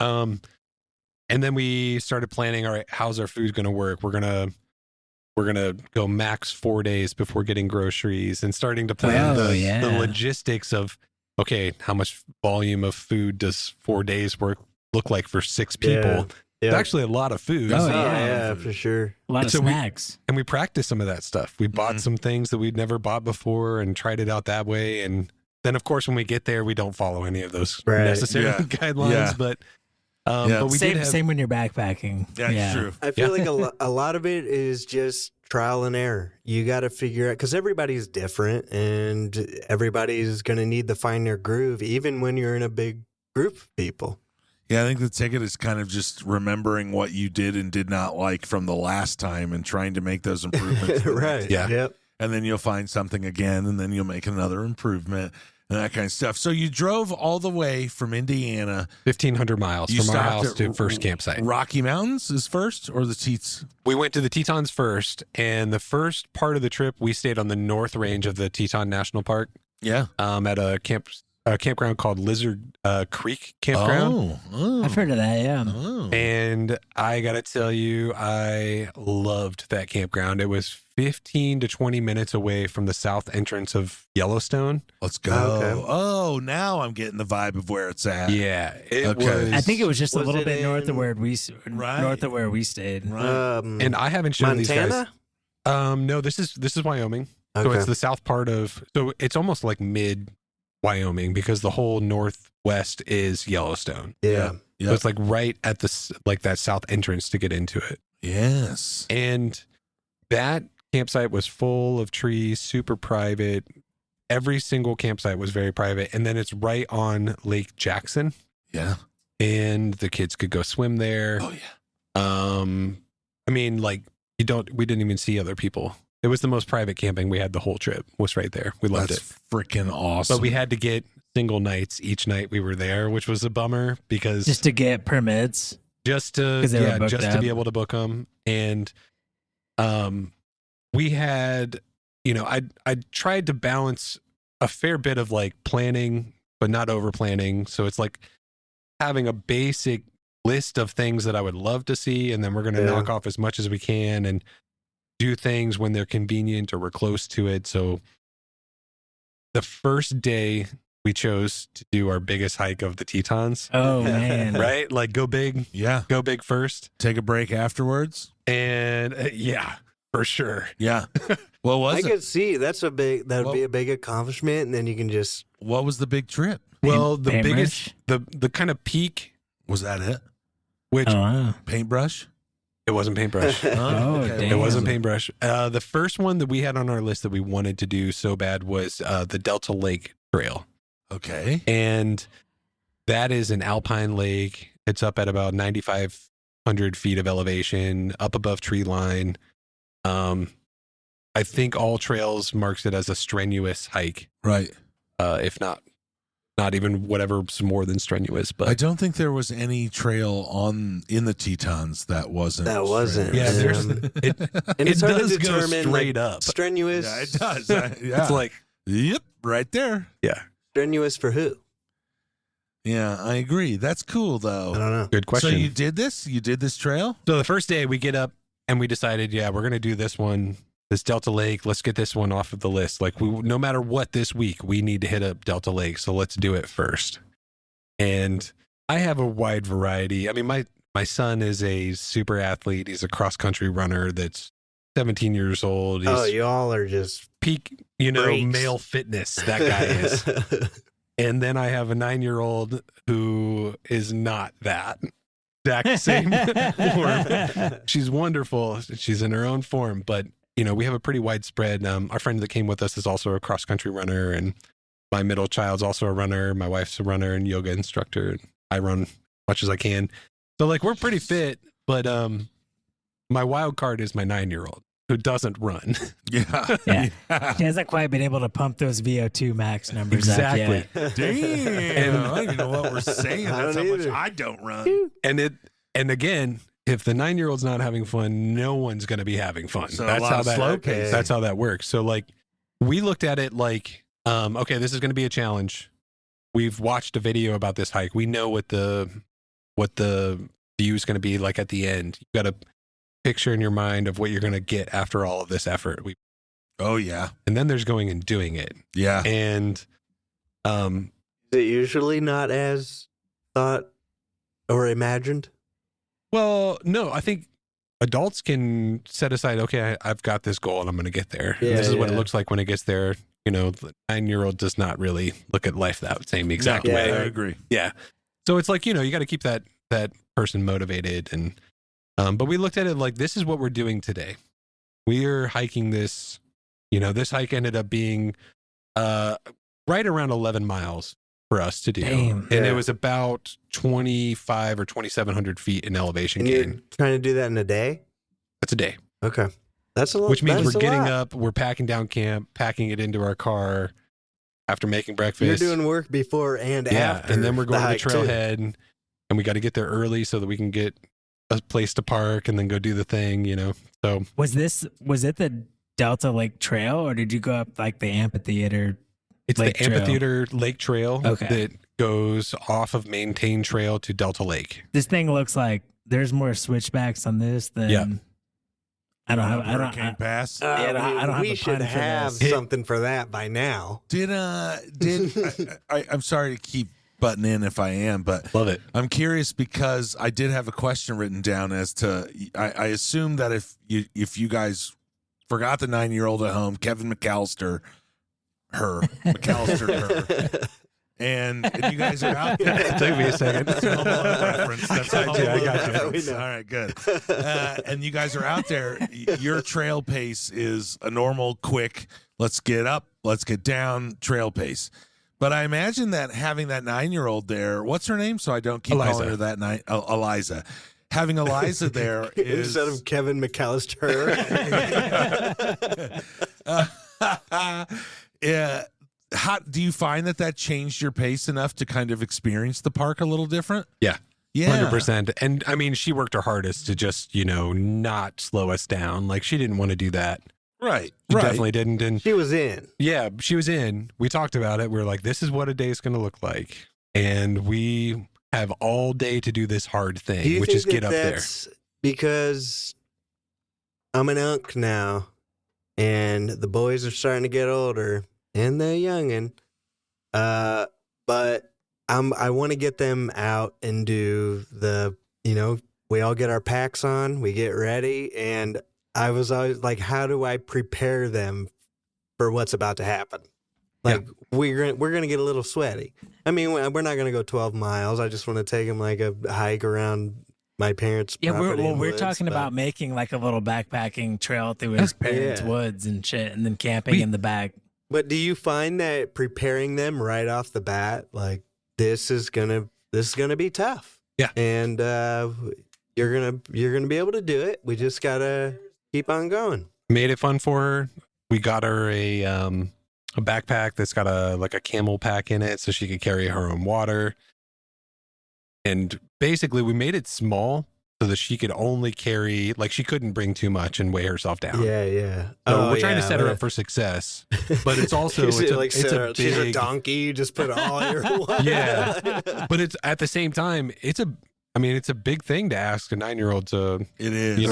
And then we started planning. All right, how's our food going to work? We're gonna go max 4 days before getting groceries and starting to plan the logistics of, okay, how much volume of food does 4 days look like for 6 people? It's actually a lot of food. For sure. A lot of snacks. And we practiced some of that stuff. We bought some things that we'd never bought before and tried it out that way. And then, of course, when we get there, we don't follow any of those necessary guidelines. But we same when you're backpacking. That's true. I feel like a lot of it is just trial and error. You got to figure out, because everybody's different and everybody's going to need to find their groove, even when you're in a big group of people. Yeah, I think the ticket is kind of just remembering what you did and did not like from the last time and trying to make those improvements. Right. Yeah. Yep. And then you'll find something again, and then you'll make another improvement and that kind of stuff. So you drove all the way from Indiana. 1,500 miles from our house to first campsite. Rocky Mountains is first, or the Teats? We went to the Tetons first, and the first part of the trip, we stayed on the north range of the Teton National Park. Yeah. At a campground called Lizard Creek Campground. Oh, I've heard of that, yeah. Oh. And I got to tell you, I loved that campground. It was 15 to 20 minutes away from the south entrance of Yellowstone. Let's go. Okay. Oh, now I'm getting the vibe of where it's at. Yeah. Okay. I think it was just a little bit north of where we stayed. Right. And I haven't shown Montana? these guys. No, this is Wyoming. So it's the south part of, so it's almost like mid Wyoming, because the whole northwest is Yellowstone. Yeah. So it's like right at that south entrance to get into it. Yes. And that campsite was full of trees, super private. Every single campsite was very private. And then it's right on Lake Jackson. Yeah. And the kids could go swim there. Oh yeah. I mean, like we didn't even see other people. It was the most private camping we had the whole trip. Was right there. We loved it. Freaking awesome. But we had to get single nights each night we were there, which was a bummer because just to get permits, just to be able to book them. And we had, I tried to balance a fair bit of like planning, but not over planning. So it's like having a basic list of things that I would love to see, and then we're going to knock off as much as we can and do things when they're convenient or we're close to it. So the first day we chose to do our biggest hike of the Tetons. Oh man. Right? Like go big. Yeah. Go big first. Take a break afterwards. And for sure. Yeah. What was I it? could see that would be a big accomplishment, and then you can just. What was the big trip? Well, the biggest, the kind of peak. Was that it? Which paintbrush? It wasn't paintbrush. Okay. It wasn't paintbrush. The first one that we had on our list that we wanted to do so bad was the Delta Lake Trail. Okay. And that is an alpine lake. It's up at about 9,500 feet of elevation, up above tree line. I think All Trails marks it as a strenuous hike. Right. If not even whatever's more than strenuous. But I don't think there was any trail in the Tetons that wasn't. Yeah, there's and it it's hard does to go determine straight up. Strenuous. Yeah, it does. It's like, yep, right there. yeah. Strenuous for who? Yeah, I agree. That's cool, though. I don't know. Good question. So you did this? You did this trail? So the first day we get up and we decided, yeah, we're going to do this one, this Delta Lake. Let's get this one off of the list. Like no matter what this week, we need to hit up Delta Lake. So let's do it first. And I have a wide variety. I mean, my son is a super athlete. He's a cross country runner that's 17 years old. He's you all are just peak, freaks. male fitness. That guy is. And then I have a 9-year-old who is not that exact same form. She's wonderful. She's in her own form, but we have a pretty widespread. Our friend that came with us is also a cross country runner, and my middle child's also a runner. My wife's a runner and yoga instructor. And I run as much as I can. So like we're pretty fit, but my wild card is my 9-year-old who doesn't run. Yeah. She hasn't quite been able to pump those VO2 max numbers up Exactly. yet. Damn. I don't even know what we're saying. I That's don't how much either. I don't run. And again, if the 9-year-old's not having fun, no one's going to be having fun. So That's a lot how of that slow pace. That's how that works. So like we looked at it like, okay, this is going to be a challenge. We've watched a video about this hike. We know what the view is going to be like at the end. You've got a picture in your mind of what you're going to get after all of this effort. Oh, yeah. And then there's going and doing it. Yeah. And is it usually not as thought or imagined? well, no, I think adults can set aside, okay, I've got this goal and I'm going to get there. And Yeah, this is what it yeah. looks like when it gets there. The 9-year-old does not really look at life that same exact No, way. I agree. Yeah. So it's like, you got to keep that person motivated. And, but we looked at it like, this is what we're doing today. We are hiking this, this hike ended up being, right around 11 miles for us to do. Damn. And Yeah. it was about 25 or 2,700 feet in elevation And you're gain. trying to do that in a day? That's a day, Okay. That's a lot. which means that's we're a getting lot. up, we're packing down camp, packing it into our car after making breakfast. You're doing work before and yeah. after. And then we're going to the hike, too. trailhead and we got to get there early so that we can get a place to park and then go do the thing, So Was it the Delta Lake Trail, or did you go up like the amphitheater? it's Lake the Trail. amphitheater lake trail Okay. that goes off of Maintain Trail to Delta Lake. This thing looks like there's more switchbacks on this than Yeah. I don't have. Hurricane Pass. Yeah, I don't have we a should pun for have this. something for that by now. I'm sorry to keep butting in if I am, but Love it. I'm curious because I did have a question written down as to I assume that if you guys forgot the 9-year-old at home, Kevin McAllister, her, and you guys are out there. It took me a second. That's a Home Alone reference. That's a I Home got you, I Alone got you. reference. We know. All right, good. And you guys are out there. Your trail pace is a normal, quick, let's get up, let's get down trail pace. But I imagine that having that 9-year-old there, what's her name? So I don't keep Eliza. calling her that night. Eliza. Having Eliza there is Instead of Kevin McAllister. yeah. How do you find that changed your pace enough to kind of experience the park a little different? Yeah. Yeah. 100%. And I mean, she worked her hardest to just, not slow us down. Like she didn't want to do that. Right. She Right. definitely didn't. And She was in. yeah, she was in. We talked about it. We are like, this is what a day is going to look like. And we have all day to do this hard Do thing, you which think is get that up there. that's because I'm an unk now, and the boys are starting to get older, and they're youngin'. But I want to get them out and do the, we all get our packs on, we get ready, and I was always like, how do I prepare them for what's about to happen? Like we're gonna get a little sweaty. I mean, we're not gonna go 12 miles. I just want to take them like a hike around my parents' Yeah, property. in we're woods, talking but- about making like a little backpacking trail through his parents' Yeah. woods and shit, and then camping in the back. But do you find that preparing them right off the bat, like this is gonna be tough? Yeah. And you're gonna be able to do it. We just gotta keep on going. Made it fun for her. We got her a backpack that's got a camel pack in it so she could carry her own water. And basically we made it small so that she could only carry, like she couldn't bring too much and weigh herself down. Yeah. So we're trying to set her up for success, but it's also she's it's she's a big, donkey. You just put all your yeah. But it's at the same time, it's a big thing to ask a 9-year-old to, It is.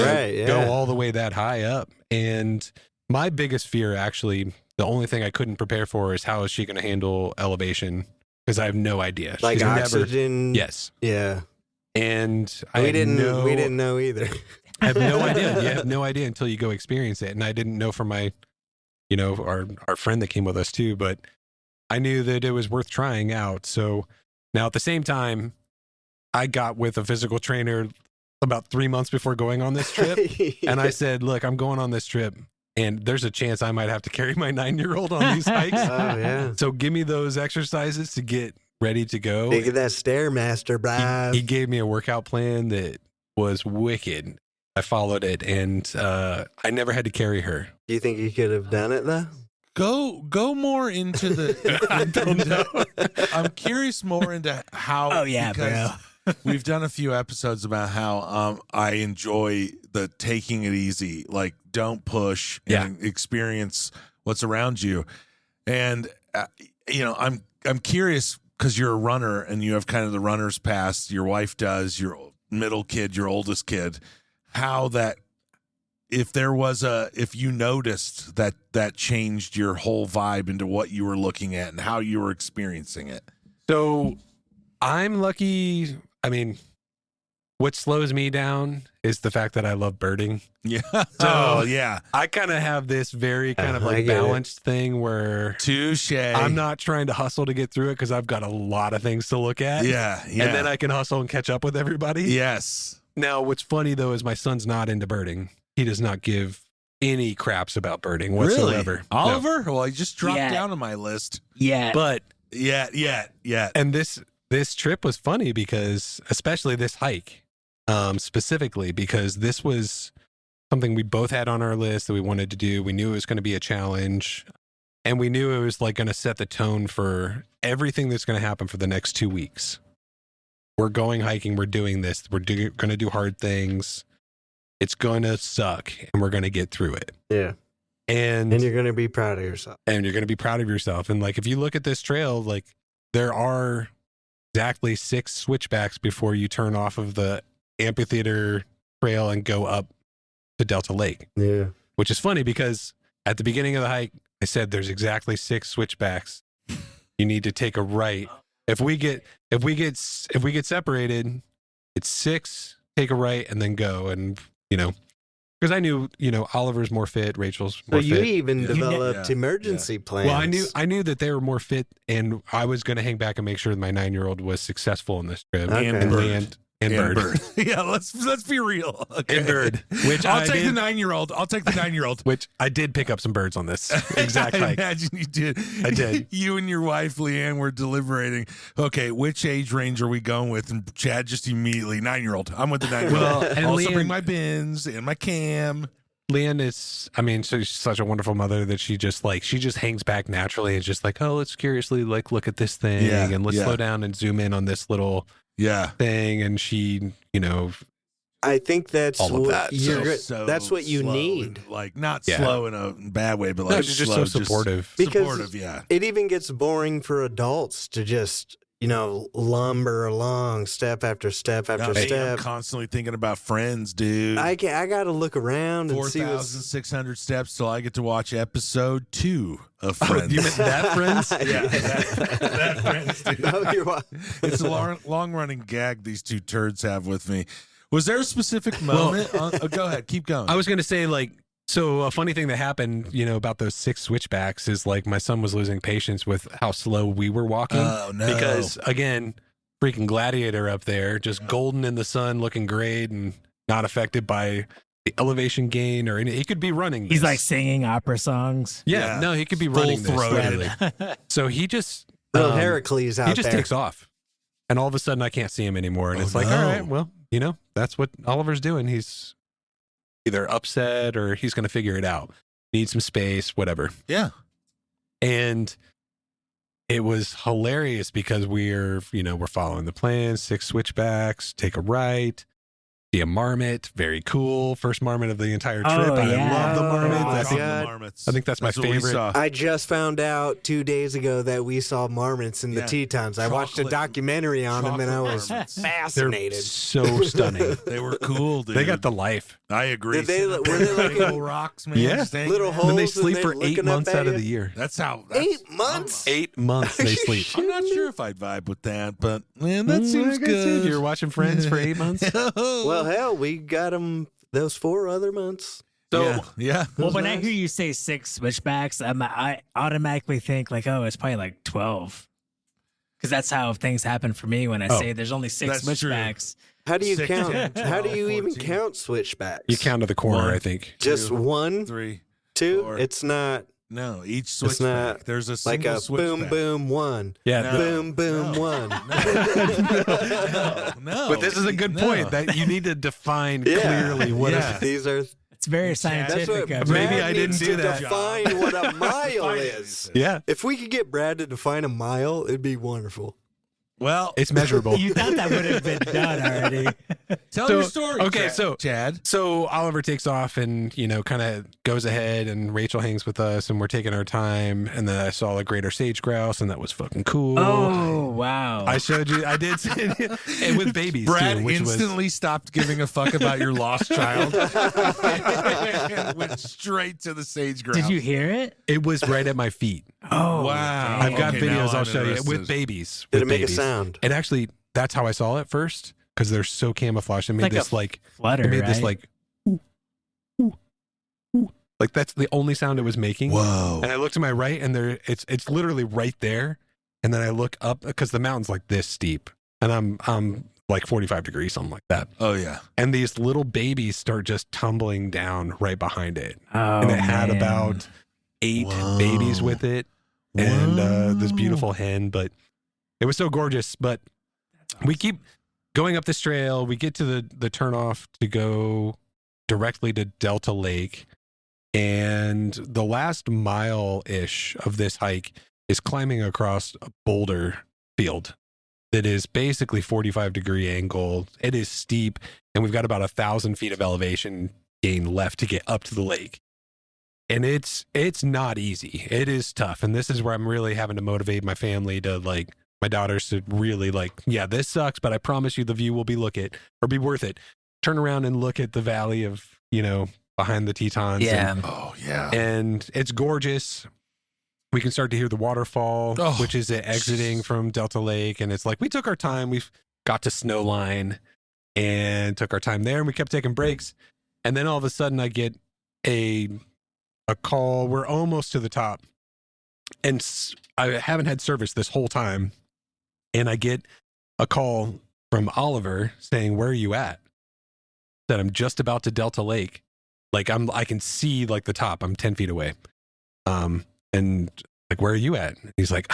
go all the way that high up. And my biggest fear, actually, the only thing I couldn't prepare for is how is she going to handle elevation, because I have no idea. Like She's oxygen. Yes. Yeah. And We didn't know either. I have no idea. You have no idea until you go experience it. And I didn't know from my, our friend that came with us too, but I knew that it was worth trying out. So now at the same time, I got with a physical trainer about 3 months before going on this trip. And I said, look, I'm going on this trip and there's a chance I might have to carry my 9-year-old on these hikes. Oh, yeah. So give me those exercises to get ready to go. Look at that Stairmaster, Brian. He gave me a workout plan that was wicked. I followed it, and I never had to carry her. Do you think you could have done it, though? Go more into the. I'm curious more into how. Oh, yeah, because we've done a few episodes about how I enjoy the taking it easy, like don't push and experience what's around you, and I'm curious because you're a runner and you have kind of the runner's pass. Your wife does. Your middle kid, your oldest kid. How that, if you noticed that changed your whole vibe into what you were looking at and how you were experiencing it. So I'm lucky. I mean, what slows me down is the fact that I love birding. Yeah. So yeah. I kind of have this very kind of I like get it. balanced thing where Touche. I'm not trying to hustle to get through it because I've got a lot of things to look at. Yeah. And then I can hustle and catch up with everybody. Yes. Now, what's funny, though, is my son's not into birding. He does not give any craps about birding whatsoever. Really? Oliver? Well, he just dropped Yeah. down on my list. Yeah. But, Yeah. and this trip was funny because, especially this hike, specifically, because this was something we both had on our list that we wanted to do. We knew it was going to be a challenge, and we knew it was like going to set the tone for everything that's going to happen for the next 2 weeks. We're going hiking. We're doing this. We're going to do hard things. It's going to suck, and we're going to get through it. Yeah. And you're going to be proud of yourself. And you're going to be proud of yourself. And like, if you look at this trail, like there are exactly 6 switchbacks before you turn off of the amphitheater trail and go up to Delta Lake. Yeah. Which is funny because at the beginning of the hike, I said there's exactly 6 switchbacks. You need to take a right. If we get separated, it's 6, take a right, and then go. And because I knew, Oliver's more fit, Rachel's more So fit. you even developed Yeah. emergency plans. Well, I knew that they were more fit, and I was going to hang back and make sure that my 9-year-old was successful in this trip. Okay. And And bird. land and bird. Yeah, let's be real. Okay. And bird. Which I'll I take did, the 9-year-old. I'll take the 9-year-old. which I did pick up some birds on this exact I hike. imagine you did. I did. You and your wife, Leanne, were deliberating. Okay, which age range are we going with? And Chad just immediately, 9-year-old. I'm with the 9-year-old. Well, and also bring Leanne- my bins and my cam. Leanne is, she's such a wonderful mother that she just hangs back naturally and just like, oh, let's curiously look at this thing Yeah, and let's yeah. slow down and zoom in on this little Yeah. thing. And she, I think that's All of what that. that's what you slow need. and, like, not Yeah. slow in a bad way, but like no, she's just slow, so supportive. Because- supportive, yeah. It even gets boring for adults to just, lumber along step after step after No, hey, I'm step. constantly thinking about Friends, dude. I got to look around and see what's 4,600 steps till I get to watch episode 2 of Oh, Friends. you meant that, Friends? Yeah, that Friends, dude. No, you're wa- It's a long running gag these two turds have with me. Was there a specific moment? Go ahead, keep going. I was going to say, so a funny thing that happened, about those 6 switchbacks is my son was losing patience with how slow we were walking. Oh, no. Because again, freaking gladiator up there, just golden in the sun, looking great and not affected by the elevation gain or anything. He could be running. He's this. like singing opera songs. Yeah, Yeah. no, he could be running this. Full-throated. Literally. So he just, little Heracles out he just there. takes off. And all of a sudden I can't see him anymore. And Oh, it's like, no. all right, well, that's what Oliver's doing. He's either upset or he's going to figure it out. Need some space, whatever. Yeah. And it was hilarious because we're following the plan, 6 switchbacks, take a right. See a marmot, very cool. First marmot of the entire trip. Oh, I yeah. love the marmots. Oh, I think, God. I think that's my what we favorite. saw. I just found out 2 days ago that we saw marmots in the Yeah. Tetons. I watched a Chocolate- documentary on them and I chocolate was marmots. They're fascinated. so stunning. They were cool, dude. They got the life. I agree. Did they- Sitting up were in they the looking- little rocks, man? Yeah. just hanging Little out. holes. And they and sleep they're for 8 looking up months at out of you? the year. That's how. 8 months? 8 months they sleep. I'm not sure if I'd vibe with that, but man, that Mm, seems I guess if good. you're watching Friends for 8 months. Well, hell, we got them those 4 other months. So yeah. Well, when I nice. hear you say 6 switchbacks, I automatically think like, oh, it's probably like 12. Because that's how things happen for me when I say there's only 6 That's true. switchbacks. How do you 6, count? 10, How do 12, you even 14. count switchbacks? You count to the corner, 1, I think. just 2, 1, 3. 2? 4. It's not No, each It's switchback. not There's a like single a switchback. boom, boom, 1. Yeah. No. Boom, boom, No. 1. No, But this is a good no. point that you need to define Yeah. clearly what Yeah. These are. It's very That's scientific. what of you. Maybe Brad I didn't needs do to that. define what a mile Define is. it. Yeah. If we could get Brad to define a mile, it'd be wonderful. Well, It's measurable. You thought that would have been done already. tell So- your story. okay, Chad. so- Chad. So Oliver takes off and, kind of goes ahead, and Rachel hangs with us, and we're taking our time. And then I saw a greater sage grouse, and that was fucking cool. Oh, wow. I showed you. I did. And with babies, Brad too, which instantly stopped giving a fuck about your lost child and went straight to the sage grouse. Did you hear it? it was right at my feet. Oh, Wow. I've got Okay, videos now I'll I'm show you interested. with babies. Did with it make babies. a sound? And actually, that's how I saw it first, because they're so camouflaged. It made Like a this like flutter, it made right? this like ooh, ooh, ooh. Like that's the only sound it was making. Whoa. And I look to my right, and it's literally right there. And then I look up because the mountain's like this steep, and I'm like 45 degrees, something like that. Oh yeah. And these little babies start just tumbling down right behind it. Oh, And it had man. about 8 Whoa. babies with it, and this Whoa. beautiful hen. But it was so gorgeous. But we keep going up this trail. We get to the turnoff to go directly to Delta Lake, and the last mile-ish of this hike is climbing across a boulder field that is basically 45-degree angle. It is steep, and we've got about 1,000 feet of elevation gain left to get up to the lake. And it's not easy. It is tough. And this is where I'm really having to motivate my family to my daughters to really yeah, this sucks, but I promise you the view will be be worth it. Turn around and look at the valley of, behind the Tetons. Yeah. Oh yeah. And it's gorgeous. We can start to hear the waterfall, Oh, which is exiting from Delta Lake. And it's like, we took our time. We've got to Snowline and took our time there, and we kept taking breaks. And then all of a sudden I get a call. We're almost to the top, and I haven't had service this whole time. And I get a call from Oliver saying, "Where are you at?" That I'm just about to Delta Lake. I can see the top. I'm 10 feet away. And where are you at? And he's like,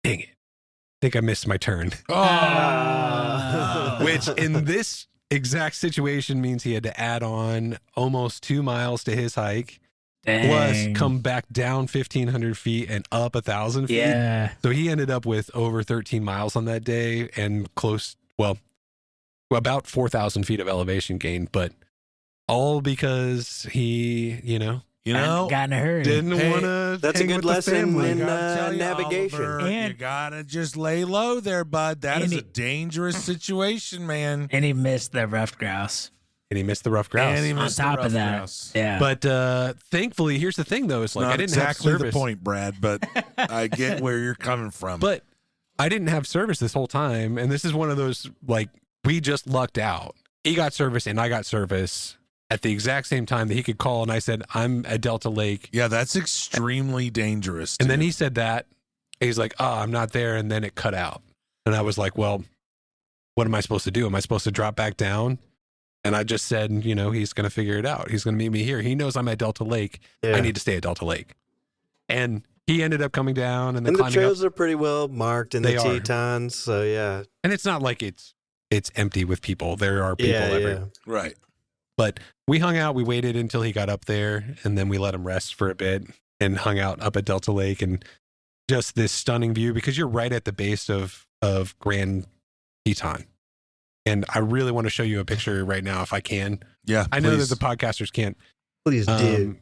dang it. I think I missed my turn. Oh. Which in this exact situation means he had to add on almost 2 miles to his hike, plus Dang. come back down 1,500 feet and up 1,000 feet. Yeah. So he ended up with over 13 miles on that day and about 4,000 feet of elevation gain, but all because he, Got in a hurry. didn't Hey, want to. That's a good lesson in Gotta tell you, navigation. Oliver, you And- gotta just lay low there, bud. That And is he- a dangerous situation, man. And he missed the rough grouse. And he missed the rough grouse. And he On missed the top of rough that. grouse. Yeah. But thankfully, here's the thing, though. It's Not I didn't exactly have service. the point, Brad, but I get where you're coming from. But I didn't have service this whole time. And this is one of those, we just lucked out. He got service and I got service at the exact same time that he could call. And I said, I'm at Delta Lake. yeah, that's extremely dangerous. And then dude. he said that. He's like, I'm not there. And then it cut out. And I was like, well, what am I supposed to do? Am I supposed to drop back down? And I just said, he's going to figure it out. He's going to meet me here. He knows I'm at Delta Lake. Yeah. I need to stay at Delta Lake. And he ended up coming down and then And the climbing up. trails are pretty well marked in the They are. Tetons, so yeah. And it's not like it's empty with people. There are people Yeah, everywhere. yeah. right. But we hung out. We waited until he got up there, and then we let him rest for a bit and hung out up at Delta Lake, and just this stunning view because you're right at the base of Grand Teton. And I really want to show you a picture right now if I can. Yeah, I know please. that the podcasters can't. Please do.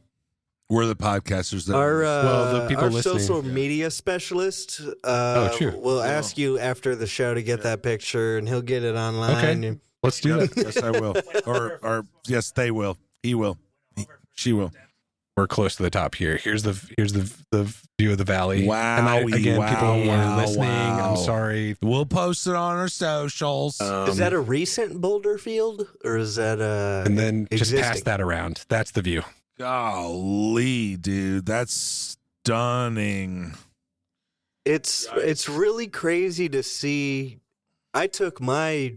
We're the podcasters that the people our listening. social media specialist true. will ask you after the show to get that picture, and he'll get it online. Okay. Let's do that. Yes, I will. Or yes, they will. He will. She will. We're close to the top here. Here's the view of the valley. Wow. And again, people who are listening, wow. I'm sorry. We'll post it on our socials. Is that a recent boulder field, or is that and then just existing? pass that around. That's the view. Golly, dude, that's stunning. It's really crazy to see. I took my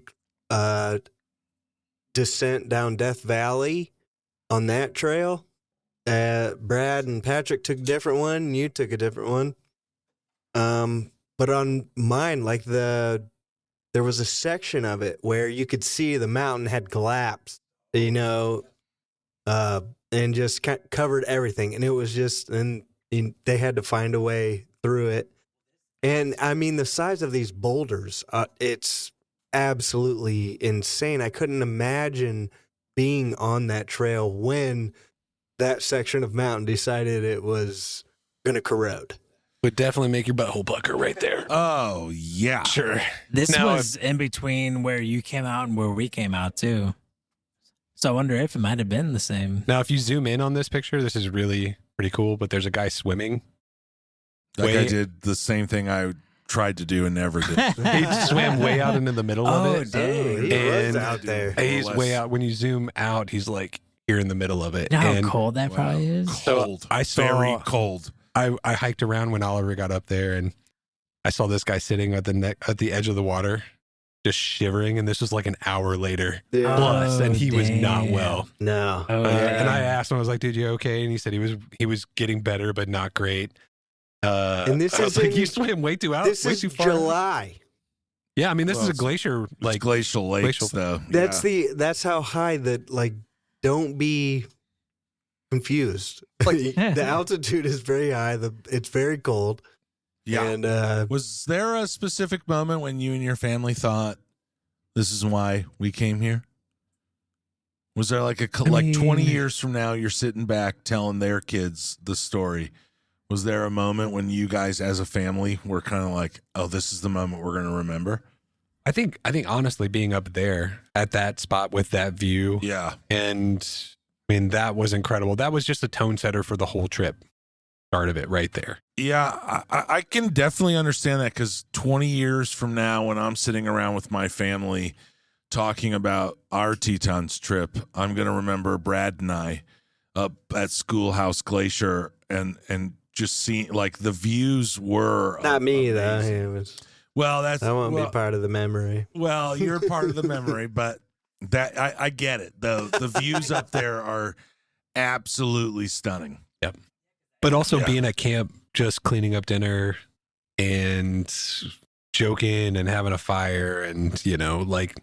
descent down Death Valley on that trail. Brad and Patrick took a different one, and you took a different one. But on mine, like there was a section of it where you could see the mountain had collapsed, you know, and just covered everything. And it was just, and they had to find a way through it. And I mean, the size of these boulders, it's absolutely insane. I couldn't imagine being on that trail when that section of mountain decided it was going to corrode. Would definitely make your butthole pucker right there. Oh, yeah. Sure. This Now, was in between where you came out and where we came out too. So I wonder if it might have been the same. Now, if you zoom in on this picture, this is really pretty cool, but there's a guy swimming. That guy did the same thing I tried to do and never did. He swam way out into the middle of it. Dang. He was And out there. He's way out. When you zoom out, he's like here in the middle of it. You know how And cold that probably is? Cold. I saw- Very cold. I hiked around when Oliver got up there, and I saw this guy sitting at the edge of the water, just shivering. And this was like an hour later Yeah. plus, and he was not damn. well. No. Oh, And I yeah. asked him, I was like, "Dude, you okay?" And he said he was getting better, but not great. And this I was is like, in- you swam way too out. This way is too far. July. Yeah, I mean, this Well, is a glacier. Like Like, glacial lakes, glacial- though. That's how high that, like, don't be confused. Like, the altitude is very high. It's very cold. Yeah. And Was there a specific moment when you and your family thought, this is why we came here? Was there like 20 mean- years from now, you're sitting back telling their kids the story? Was there a moment when you guys as a family were kind of like, oh, this is the moment we're going to remember? I think honestly, being up there at that spot with that view, Yeah. and I mean, that was incredible. That was just a tone setter for the whole trip. Start of it right there. Yeah, I can definitely understand that, because 20 years from now, when I'm sitting around with my family talking about our Tetons trip, I'm going to remember Brad and I up at Schoolhouse Glacier and just seeing, like, the views were not me, amazing. though. It was, Well, that's I won't well, be part of the memory. well, you're part of the memory, but that I get it. The views up there are absolutely stunning. But also Yeah. being at camp, just cleaning up dinner and joking and having a fire, and like,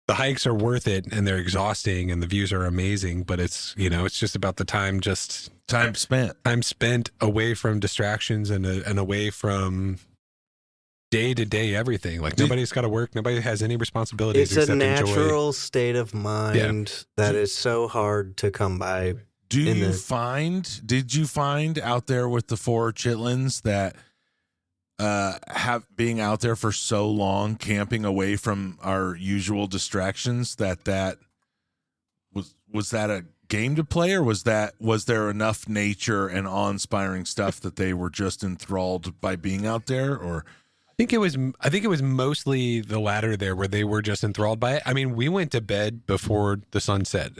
the hikes are worth it and they're exhausting and the views are amazing, but it's just about the time spent away from distractions and away from day to day everything. Like, nobody's got to work, nobody has any responsibilities It's a except enjoy. natural state of mind that is so hard to come by. Did you find out there with the 4 chitlins that being out there for so long, camping away from our usual distractions, that was that a game to play, or was there enough nature and awe-inspiring stuff that they were just enthralled by being out there? Or I think it was mostly the latter there, where they were just enthralled by it. I mean, we went to bed before the sun set.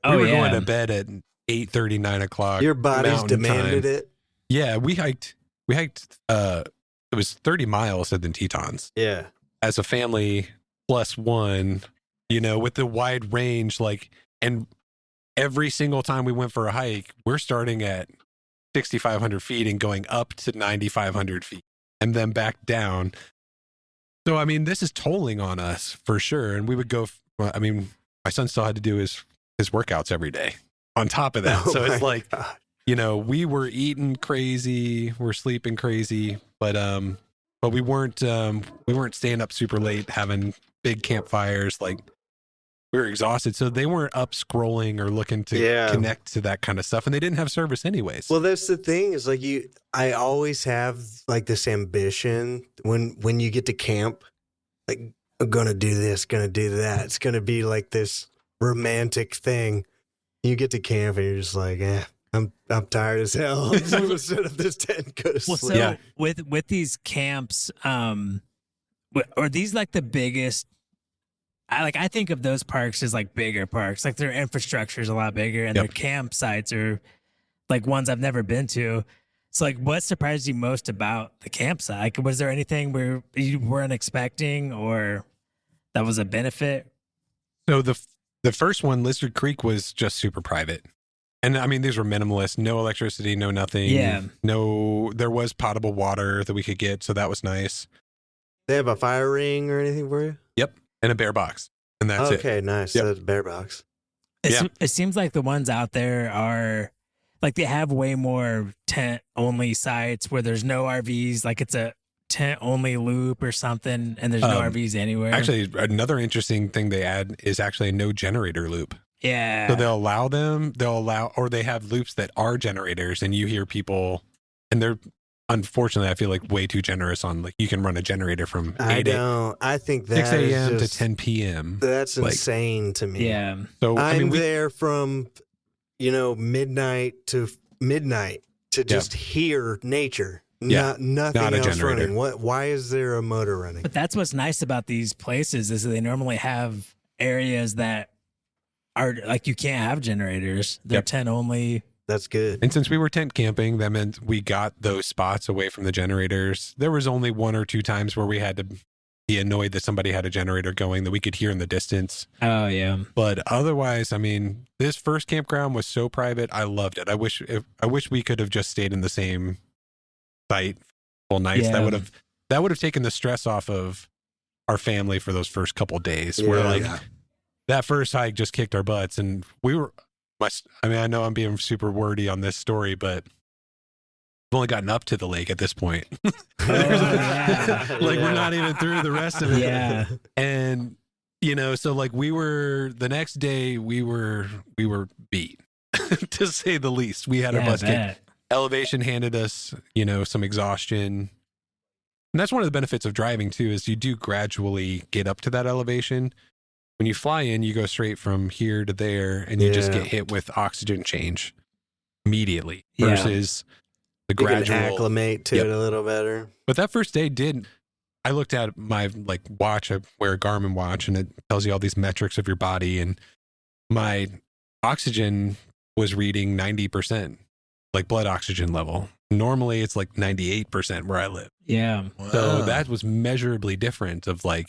We were going to bed at 8:30, 9 o'clock. Your bodies Mountain demanded time. it. Yeah, we hiked. It was 30 miles at the Tetons Yeah. as a family +1. With the wide range, like, and every single time we went for a hike, we're starting at 6,500 feet and going up to 9,500 feet and then back down. So, I mean, this is tolling on us for sure. And we would go, I mean, my son still had to do his workouts every day on top of that. Oh So it's my like, God. we were eating crazy, we're sleeping crazy, but but we weren't staying up super late having big campfires. Like, we were exhausted, so they weren't up scrolling or looking to connect to that kind of stuff, and they didn't have service anyways. Well, that's the thing is like I always have like this ambition when you get to camp, like I'm gonna do this, gonna do that. It's gonna be like this romantic thing. You get to camp and you're just like, I'm tired as hell. I'm gonna set up this tent, go to sleep. So with these camps, are these like the biggest? I think of those parks as like bigger parks. Like their infrastructure is a lot bigger, and their campsites are like ones I've never been to. So like, what surprised you most about the campsite? Like, was there anything where you weren't expecting, or that was a benefit? So the first one, Lizard Creek, was just super private. And I mean, these were minimalist, no electricity, no nothing. Yeah. There was potable water that we could get. So that was nice. They have a fire ring or anything for you? Yep. And a bear box. And that's it. Okay, nice. Yep. That's a bear box. It seems like the ones out there are like they have way more tent only sites where there's no RVs. Like it's a tent only loop or something, and there's no RVs anywhere. Actually, another interesting thing they add is actually a no generator loop. Yeah. So or they have loops that are generators, and you hear people, and they're, unfortunately, I feel like way too generous on, like, you can run a generator from 6 a.m. to 10 p.m. That's insane to me. Yeah. So I'm there from, midnight to midnight to just hear nature. Nothing not a else generator. running. Why is there a motor running? But that's what's nice about these places is that they normally have areas that are like you can't have generators. They're tent only. That's good. And since we were tent camping, that meant we got those spots away from the generators. There was only 1 or 2 times where we had to be annoyed that somebody had a generator going that we could hear in the distance. Oh, yeah. But otherwise, I mean, this first campground was so private. I loved it. I wish we could have just stayed in the same site full nights. Yeah. That would have taken the stress off of our family for those first couple of days. Where that first hike just kicked our butts, and I know I'm being super wordy on this story, but we've only gotten up to the lake at this point. We're not even through the rest of it. Yeah. And, so like the next day we were beat to say the least. We had our butts kicked. Elevation handed us, some exhaustion. And that's one of the benefits of driving too, is you do gradually get up to that elevation. When you fly in, you go straight from here to there, and you just get hit with oxygen change immediately versus the gradual. You can acclimate to it a little better. But that first day I looked at my watch. I wear a Garmin watch, and it tells you all these metrics of your body, and my oxygen was reading 90%, like blood oxygen level. Normally it's like 98% where I live. Yeah. Wow. So that was measurably different of I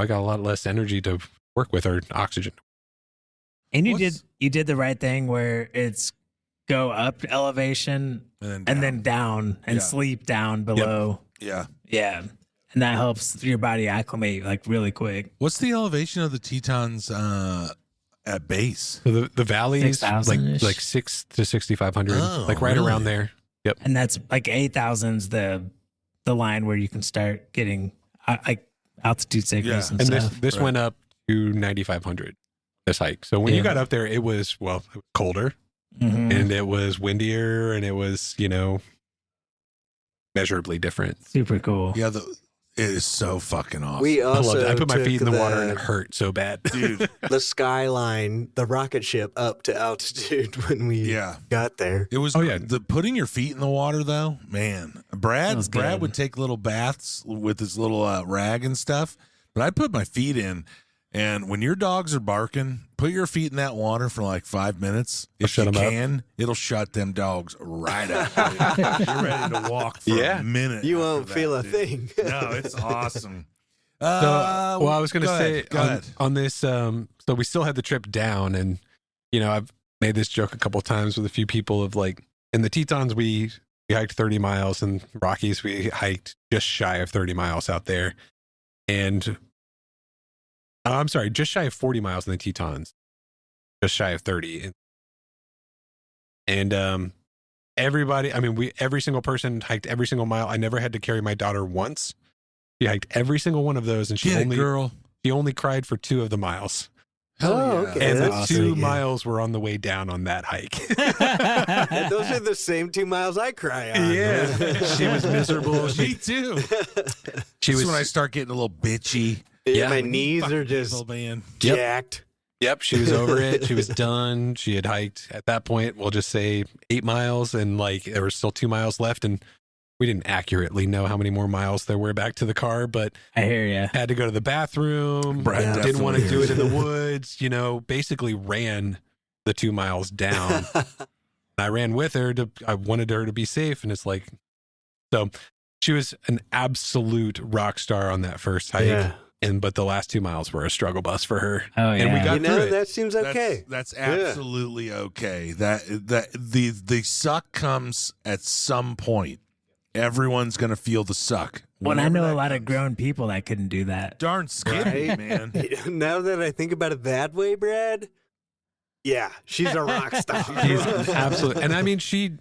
got a lot less energy to work with, or oxygen. And you did the right thing where it's go up elevation and then down and sleep down below. Yeah. Yeah. And that helps your body acclimate really quick. What's the elevation of the Tetons at base? So the valley is 6,000-ish? like 6 to 6,500, right really? around there. Yep. And that's 8,000's the line where you can start getting altitude sickness and And stuff. this went up to 9,500, this hike. So when you got up there, it was colder, and it was windier, and it was, measurably different. Super cool. Yeah, it is so fucking awesome. We I loved also it. I put my feet in the water, and it took hurt so bad. dude. the Skyline, the rocket ship, up to altitude when we got there. It was the putting your feet in the water though, man. Brad good. would take little baths with his little rag and stuff, but I put my feet in, and when your dogs are barking, put your feet in that water for 5 minutes. If shut you 'em up. can, it'll shut them dogs right up. You're ready to walk for a minute. You after won't that, feel a dude. thing. No, it's awesome. I was going to say go ahead. on this, so we still had the trip down, and I've made this joke a couple times with a few people of in the Tetons we hiked 30 miles, and Rockies we hiked just shy of 30 miles out there, and I'm sorry, just shy of 40 miles in the Tetons, just shy of 30, and everybody, I mean, every single person hiked every single mile. I never had to carry my daughter once. She hiked every single one of those, and she only cried for 2 of the miles. Oh, okay. And the That's 2 awesome. miles were on the way down on that hike. And those are the same 2 miles I cry on. Yeah. She was miserable. Me too. She This was is when I start getting a little bitchy. Yeah, my knees are just People, man. jacked. Yep, she was over it. She was done. She had hiked at that point, we'll just say 8 miles, and like there were still 2 miles left, and we didn't accurately know how many more miles there were back to the car, but I hear you. had to go to the bathroom. Brad Didn't want to definitely do it in the woods, basically ran the 2 miles down. I ran with her I wanted her to be safe, and it's like, so she was an absolute rock star on that first hike. Yeah. But the last 2 miles were a struggle bus for her. Oh, yeah. And we got through it. That seems okay. That's absolutely okay. That the suck comes at some point. Everyone's gonna feel the suck. Well, I Whenever know that a lot of comes. grown people that couldn't do that. Darn skinny, Right? man. Now that I think about it that way, Brad, yeah, she's a rock star. She's absolutely, and I mean, she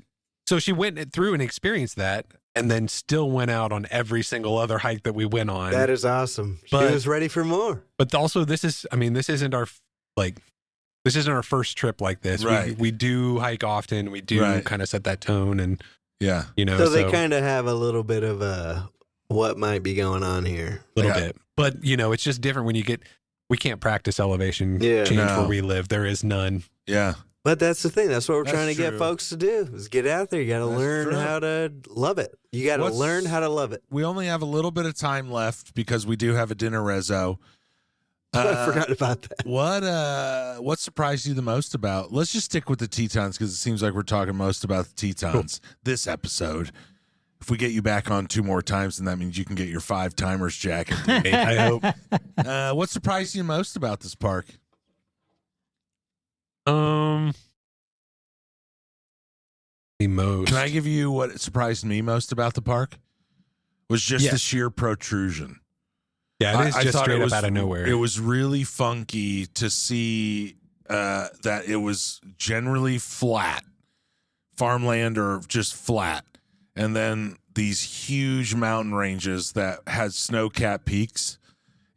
went through and experienced that, and then still went out on every single other hike that we went on. That is awesome. But- she was ready for more. But also, this isn't our first trip like this. Right. We do hike often. We do Right. kind of set that tone, and Yeah. So they kind of have a little bit of what might be going on here. a little Yeah. bit. But it's just different when we can't practice elevation change No. where we live. There is none. Yeah. But that's the thing. That's what we're That's trying to get true. folks to do is get out there. You got to That's learn true. how to love it. You got to What's- learn how to love it. We only have a little bit of time left because we do have a dinner rezo. I forgot about that. What surprised you the most about? Let's just stick with the Tetons because it seems like we're talking most about the Tetons this episode. If we get you back on 2 more times, then that means you can get your 5 timers jacket. I hope. What surprised you most about this park? The most. Can I give you what surprised me most about the park? Was just Yes. the sheer protrusion. Yeah, it is I just thought straight it up was, out of nowhere. It was really funky to see that it was generally flat, farmland or just flat, and then these huge mountain ranges that had snow-capped peaks.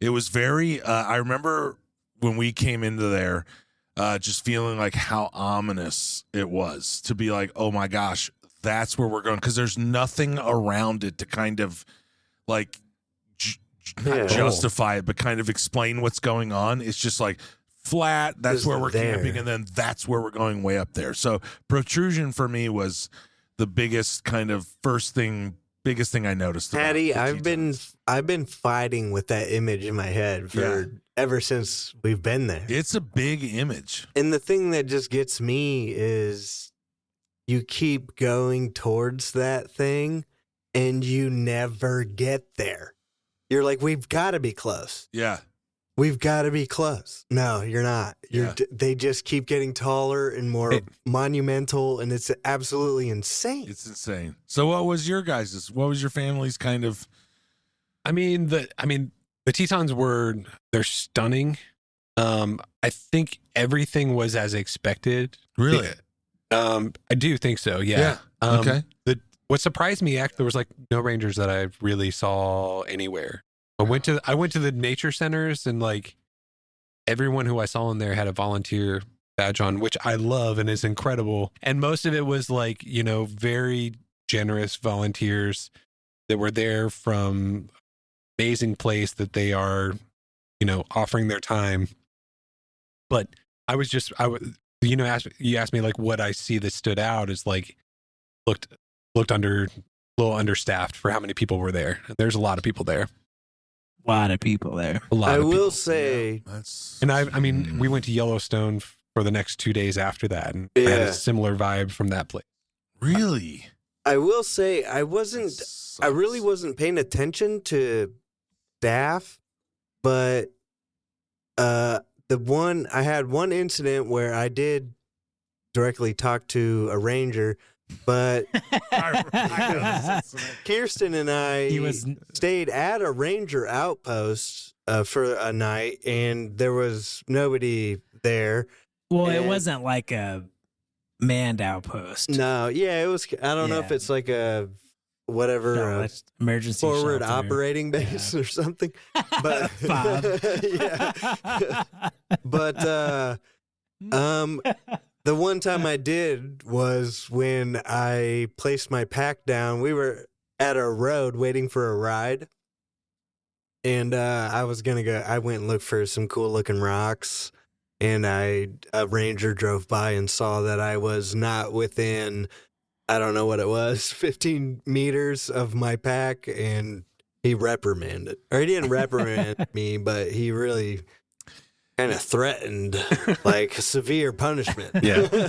It was very. I remember when we came into there, just feeling like how ominous it was to be like, oh my gosh, that's where we're going, because there's nothing around it to kind of like. Yeah. Not justify it, but kind of explain what's going on. It's just like flat. That's Just where we're there. camping, and then that's where we're going way up there. So protrusion for me was the biggest biggest thing I noticed. about Chaddy, the I've been fighting with that image in my head for ever since we've been there. It's a big image. And the thing that just gets me is you keep going towards that thing and you never get there. You're like, we've got to be close. Yeah. We've got to be close. No, you're not. Yeah. They just keep getting taller and more monumental, and it's absolutely insane. It's insane. So what was your family's kind of? I mean the Tetons they're stunning. I think everything was as expected. Really? I do think so. Yeah. Okay. What surprised me, there was like no rangers that I really saw anywhere. I went to the nature centers, and like everyone who I saw in there had a volunteer badge on, which I love and is incredible. And most of it was like, very generous volunteers that were there from amazing place that they are, offering their time. But you asked me like what I see that stood out is like looked a little understaffed for how many people were there. There's a lot of people there. A lot of people there. A lot I of people. will say, That's. And I mean, we went to Yellowstone for the next 2 days after that, and I had Yeah. a similar vibe from that place. Really. I will say, I really wasn't paying attention to staff, but I had one incident where I did directly talk to a ranger, but Kirsten and I stayed at a ranger outpost for a night, and there was nobody there. Well, it And- wasn't like manned outpost. No, yeah, it was. I don't know if Yeah. it's like a whatever No, that's emergency forward shelter. operating base or something. But Bob. yeah, but the one time I did was when I placed my pack down. We were at a road waiting for a ride. And I was going to go, I went and looked for some cool looking rocks. And a ranger drove by and saw that I was not within, I don't know what it was, 15 meters of my pack. And he reprimanded. Or he didn't reprimand me, but he really kind of threatened like severe punishment. Yeah.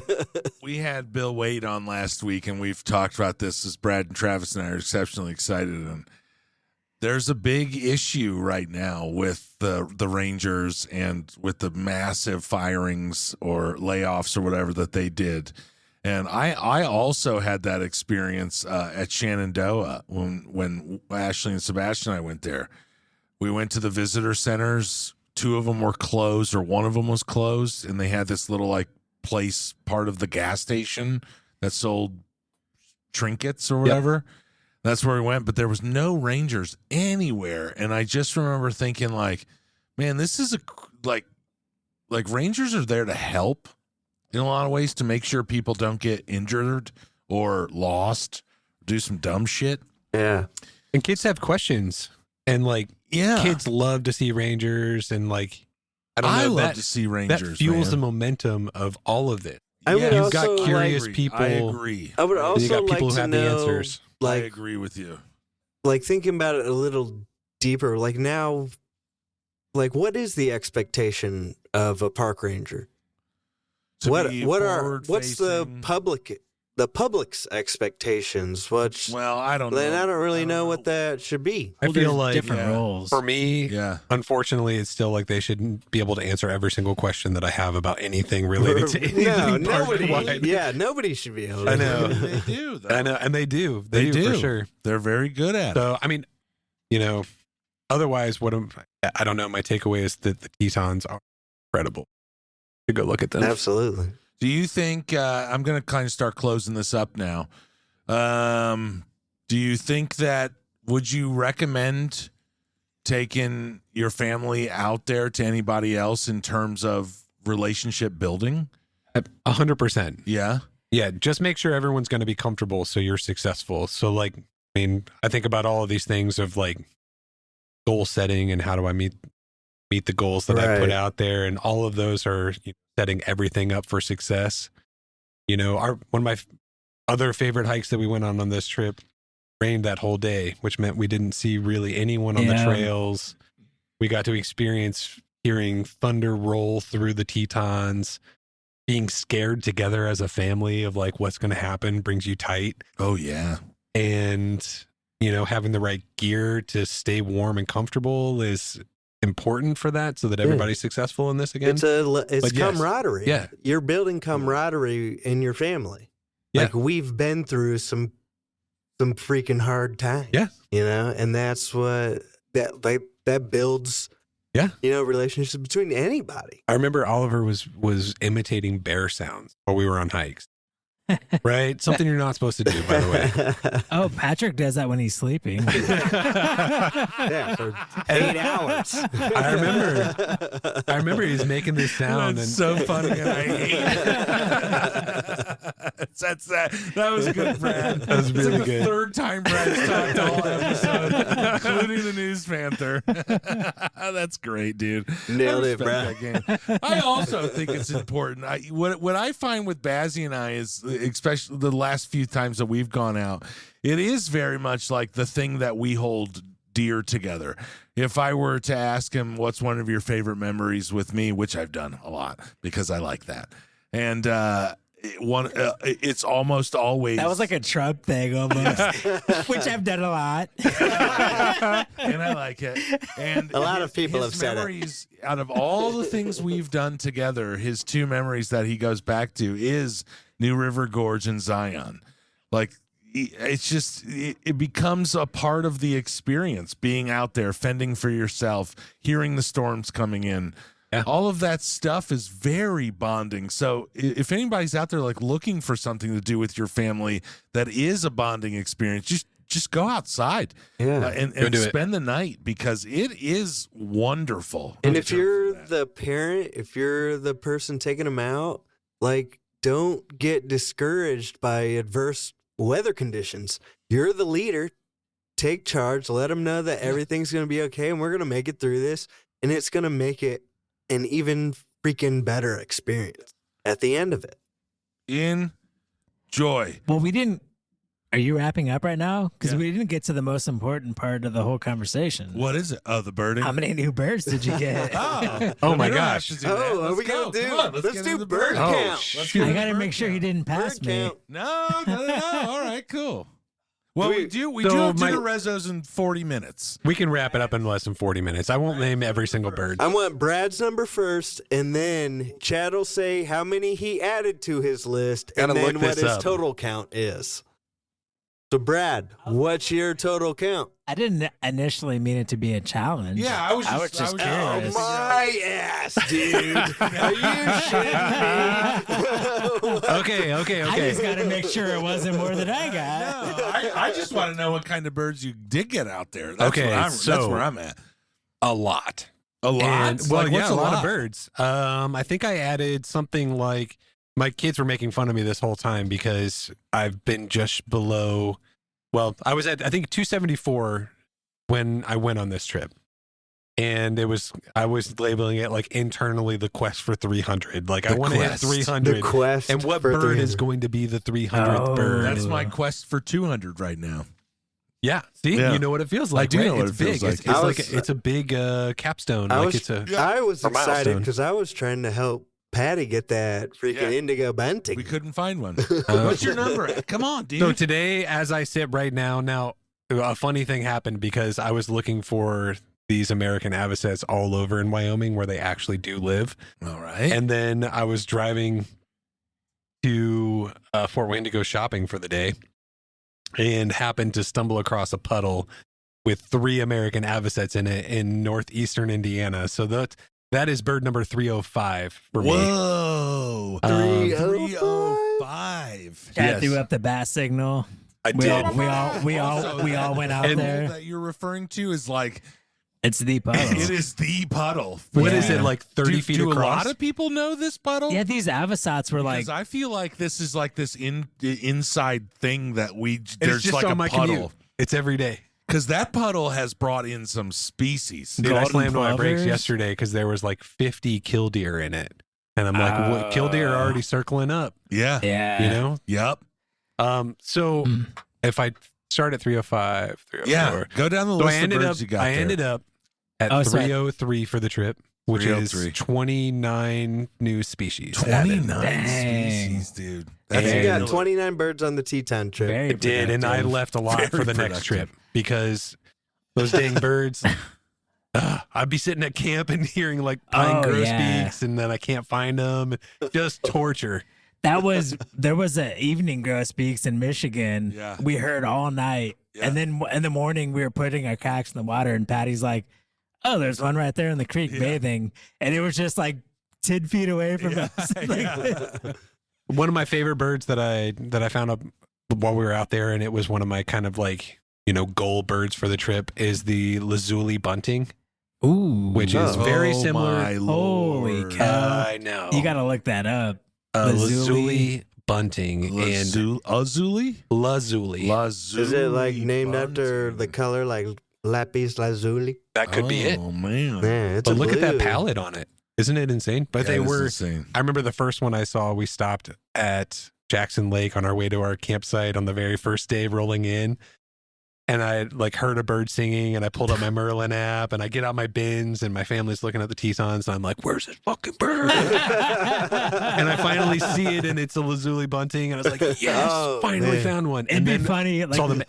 We had Bill Wade on last week, and we've talked about this as Brad and Travis and I are exceptionally excited. And there's a big issue right now with the Rangers and with the massive firings or layoffs or whatever that they did. And I also had that experience at Shenandoah when Ashley and Sebastian and I went there. We went to the visitor centers. 2 of them were closed, or one of them was closed, and they had this little like place part of the gas station that sold trinkets or whatever. That's where we went, but there was no Rangers anywhere. And I just remember thinking like, man, this is like Rangers are there to help in a lot of ways to make sure people don't get injured or lost, do some dumb shit. Yeah. And kids have questions, and like, Yeah. kids love to see Rangers, and like, I don't know, love to see Rangers. that fuels the man. momentum of all of it. I would You've also got curious I people. agree. I would and you also got like people who to have the know, answers. I like, agree with you. like thinking about it a little deeper, like now, like what is the expectation of a park ranger? To be What's the forward-facing- public's expectations? Well, I don't know. Then I don't really know what that should be. I Well, feel there's like different yeah. roles. for me, Yeah. unfortunately, it's still like they shouldn't be able to answer every single question that I have about anything related to anything No, nobody. park-wide. Yeah, nobody should be able to. I know. They do, though. I know, and they do. They do for sure. They're very good at it. So, I mean, otherwise, I don't know. My takeaway is that the Tetons are incredible. You go look at them. Absolutely. Do you think I'm going to kind of start closing this up now? Do you think that would you recommend taking your family out there to anybody else in terms of relationship building? 100%. Yeah. Yeah, just make sure everyone's going to be comfortable so you're successful. So, like, I mean, I think about all of these things of like goal setting and how do I meet the goals that I put Right. out there, and all of those are setting everything up for success. One of my other favorite hikes that we went on this trip rained that whole day, which meant we didn't see really anyone on the Yeah. trails. We got to experience hearing thunder roll through the Tetons. Being scared together as a family of like what's going to happen brings you tight. Oh, yeah. And having the right gear to stay warm and comfortable is important for that, so that everybody's successful in this again. It's But yes. camaraderie. Yeah. You're building camaraderie in your family. Yeah. Like we've been through some freaking hard times. Yeah. And that's what that builds. Yeah. Relationships between anybody. I remember Oliver was imitating bear sounds while we were on hikes. Right? Something you're not supposed to do, by the way. Oh, Patrick does that when he's sleeping. Yeah, for 8 hours. I remember he's making this sound That's and so funny, and I hate it. That was good, Brad. That was It's really like good. the third time Brad's talked all episode, including the News Panther. That's great, dude. Nailed I it, respect Brad. that game. I also think it's important. What I find with Bazzy and I is, especially the last few times that we've gone out, it is very much like the thing that we hold dear together. If I were to ask him what's one of your favorite memories with me, which I've done a lot because I like that, and it's almost always That was like a Trump thing almost, which I've done a lot. and I like it. And A lot of people his have said it. memories, out of all the things we've done together, his 2 memories that he goes back to is New River Gorge and Zion. Like, it's just, it becomes a part of the experience, being out there, fending for yourself, hearing the storms coming in. All of that stuff is very bonding. So if anybody's out there like looking for something to do with your family that is a bonding experience, just go outside and spend the night, because it is wonderful. And if you're the parent, if you're the person taking them out, like, don't get discouraged by adverse weather conditions. You're the leader. Take charge. Let them know that everything's going to be okay, and we're going to make it through this, and it's going to make it an even freaking better experience at the end of it. Enjoy. Well, we didn't. Are you wrapping up right now? Because we didn't get to the most important part of the whole conversation. What is it? Oh, the birding. How many new birds did you get? Oh my gosh. Are we going to do? Let's do bird count. I got to make sure he didn't pass Bird me. count. No. All right, cool. Well, we do so have dinner rezos in 40 minutes. We can wrap it up in less than 40 minutes. I won't name every single bird. I want Brad's number first, and then Chad will say how many he added to his list, and Gotta then look what this his up. total count is. So, Brad, what's your total count? I didn't initially mean it to be a challenge. Yeah, I was just Oh, curious. my ass, dude. Are you shitting me? Okay. I just got to make sure it wasn't more than I got. No, I just want to know what kind of birds you did get out there. That's Okay, that's where I'm at. A lot. A lot? And, well, Like, yeah, what's a lot of birds. I think I added something like, my kids were making fun of me this whole time because I've been just below, well, I was at, I think, 274 when I went on this trip. And I was labeling it like internally the quest for 300. Like, I want to hit 300. The quest And what for bird 300. is going to be the 300th bird? That's my quest for 200 right now. Yeah. See, Yeah. You know what it feels like. I do right? know what It's it feels big. like. It's I like was- it's a big capstone. I Like was- it's a. I was A excited milestone. because I was trying to help Patty get that freaking Yeah. indigo bunting. We couldn't find one. What's your number? Come on, dude. So today, as I sit right now, a funny thing happened because I was looking for these American avocets all over in Wyoming where they actually do live. All right. And then I was driving to Fort Wayne to go shopping for the day and happened to stumble across a puddle with 3 American avocets in it in northeastern Indiana. So that is bird number 305 for me. Whoa. 305. Chad Yes. threw up the bat signal. I We did. all went out And there. that you're referring to is like, It's the puddle. it is the puddle. What is Yeah. it, like 30 do, feet do across? a lot of people know this puddle? Yeah, these avocets were like, Because I feel like this is like this inside thing that there's just like on a my puddle. commute. It's every day. Because that puddle has brought in some species. Dude, I Golden slammed on my brakes plovers? yesterday because there was like 50 killdeer in it. And I'm like, what, killdeer are already circling up, Yeah. yeah. you know? Yep. So Mm. if I start at 305, 304. Yeah. Go down the So list of birds you got I there. ended up at Oh, sorry. 303 for the trip, which is 303. 29 new species. 29 Dang. species, dude. And you And- got 29 birds on the Teton trip. Very It did, and I productive. left a lot for Very the next productive. trip because those dang birds. I'd be sitting at camp and hearing like pine grosbeaks, and then I can't find them. Just torture. There was an evening grosbeaks in Michigan. Yeah. We heard all night. Yeah. And then in the morning we were putting our kayaks in the water and Patty's like, oh, there's one right there in the creek Yeah. bathing. And it was just like 10 feet away from Yeah. us. Like, Yeah. One of my favorite birds that I found up while we were out there, and it was one of my kind of like, goal birds for the trip, is the lazuli bunting, Ooh. which is very Oh, similar. my Holy Lord. cow. I know. You got to look that up. lazuli bunting and Azuli? lazuli. Lazuli. Is it like named bunting. after the color, like lapis lazuli? That could be it. Oh, man. Man, it's But a look at that blue. palette on it. Isn't it insane? But Yeah, they this were. is insane. I remember the first one I saw, we stopped at Jackson Lake on our way to our campsite on the very first day rolling in. And I like heard a bird singing, and I pulled up my Merlin app, and I get out my bins, and my family's looking at the Tetons, and I'm like, where's this fucking bird? And I finally see it, and it's a lazuli bunting, and I was like, yes, Oh, finally man. found one. It'd And be then funny. Like, saw them.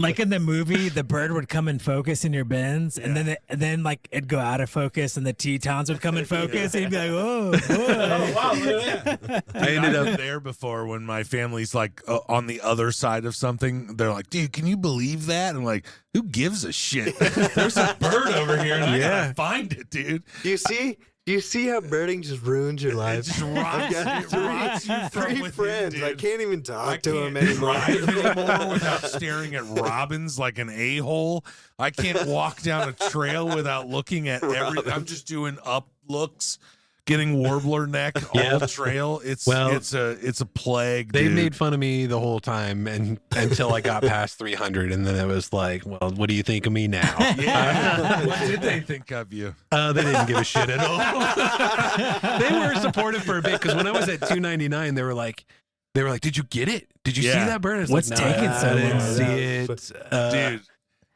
like in the movie, the bird would come in focus in your bins, and then like it'd go out of focus, and the Tetons would come in focus, and you'd be like, "Oh, boy. Wow, look at that. I ended I've up been there before when my family's like on the other side of something. They're like, dude, can you believe that? I'm like, who gives a shit? There's a bird over here, and I gotta find it, dude. Do you see how birding just ruins your life? It just rots, I've got it rots you from three within, friends. I dude. can't even talk I to them can't anymore. drive anymore without staring at robins like an a-hole. I can't walk down a trail without looking at everything. I'm just doing up looks, getting warbler neck all trail. It's a plague. They dude. made fun of me the whole time and until I got past 300, and then it was like, well, what do you think of me now? Yeah. What did they think of you? They didn't give a shit at all. They were supportive for a bit because when I was at 299, they were like, did you get it? Did you see that bird? I was What's like, no, taking so I didn't long? see it, Dude.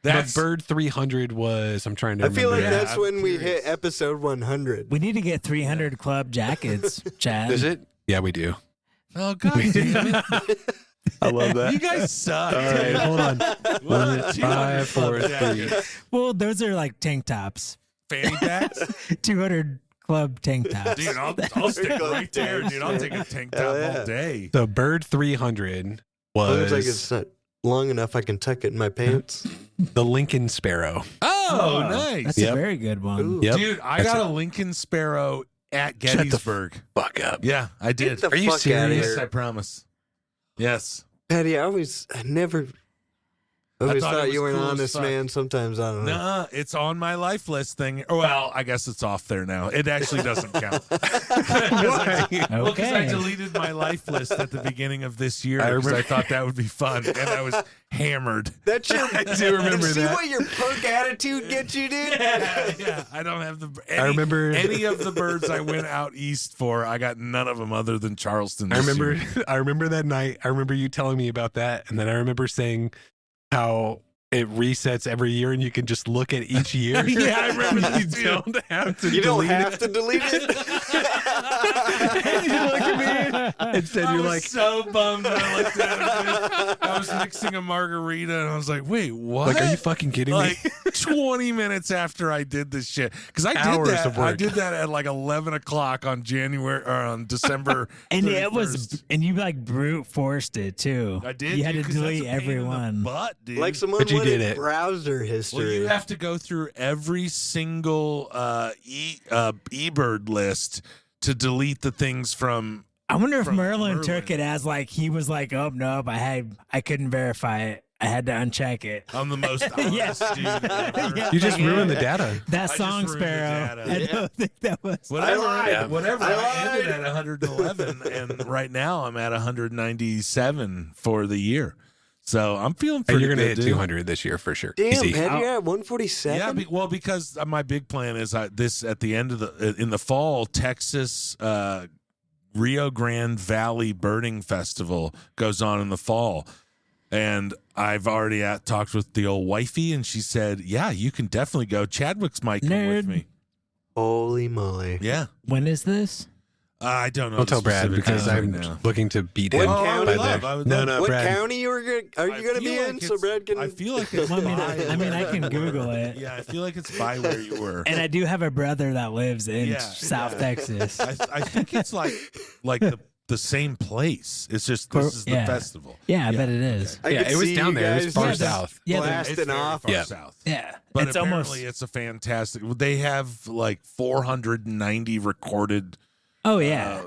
That bird 300 was. I'm trying to. I feel like remember. that's when we hit episode 100. We need to get 300 club jackets, Chad. Is it? Yeah, we do. Oh, God damn it. I love that. You guys suck. All right, hold on. What? 5, 4, 3. Well, those are like tank tops. Fanny packs? 200 club tank tops. Dude, I'll stick right there, dude. I'll take a tank top all day. The bird 300 Looks like was it's not long enough I can tuck it in my pants. the Lincoln Sparrow. Oh, nice. That's a very good one. Ooh. Yep. Dude, I got a Lincoln Sparrow at Gettysburg. Fuck up. Yeah, I did. Get the Are you fuck outta serious? Yes, here. I promise. Yes. Patty, I always thought thought it you were was an cool as honest fuck. man. Sometimes I don't know. Nuh-uh, it's on my life list thing. Well, I guess it's off there now. It actually doesn't count. Well, because I Okay. deleted my life list at the beginning of this year because I thought that would be fun, and I was hammered. That's your. I do remember see that. what your punk attitude gets you, dude. Yeah, I don't have I remember- any of the birds I went out east for. I got none of them other than Charleston. I this remember year. I remember that night. I remember you telling me about that, and then I remember saying how it resets every year and you can just look at each year. Yeah, I remember that You too. don't have to You don't delete have it. to delete it. And you look at me and said I you're was like, so bummed when I looked at it. I was mixing a margarita and I was like, wait, what? are you fucking kidding me? Like 20 minutes after I did this shit, because I did Hours that. of work. I did that at like 11 o'clock on December. And 31st. it was, and you like brute forced it too. I did. You had dude, to 'cause that's delete a pain in the everyone. butt, dude. Like some But you did unwanted it. browser Well, history. you have to go through every single eBird list to delete the things from. I wonder if From Merlin Merlin. took it as like he was like, oh nope, I couldn't verify it. I had to uncheck it. I'm the most honest Yeah. dude ever. Yeah. you just ruined the data. That I just song ruined the Sparrow. data. I don't think that was. Whatever, lied. whatever. I I ended lied. at 111, and right now I'm at 197 for the year. So I'm feeling And pretty you're gonna good, hit dude. 200 this year for sure. Damn, Easy. Patty, you're at 147. Yeah, well, because my big plan is this at the end of in the fall, Texas Rio Grande Valley Birding Festival goes on in the fall. And I've already talked with the old wifey, and she said, yeah, you can definitely go. Chadwick's might come with Nerd. me. Holy moly. Yeah. When is this? I don't know. Don't the tell Brad specific because time I'm right now. looking to beat What him. county? I by would love, there. I would No, love. no, What Brad. county are you I gonna be feel in like so it's- Brad can? I feel like it's I by, mean, I can Google it. Yeah, I feel like it's by where you were. And I do have a brother that lives in Yeah, South yeah. Texas. I think it's like the same place. It's just this is the Yeah. festival. Yeah, I bet it is. I Yeah, could it was see down you there. It was guys far just south. Yeah, It's blasting very off. far Yeah. south. Yeah, But it's apparently almost. it's a fantastic. They have like 490 recorded. Oh yeah,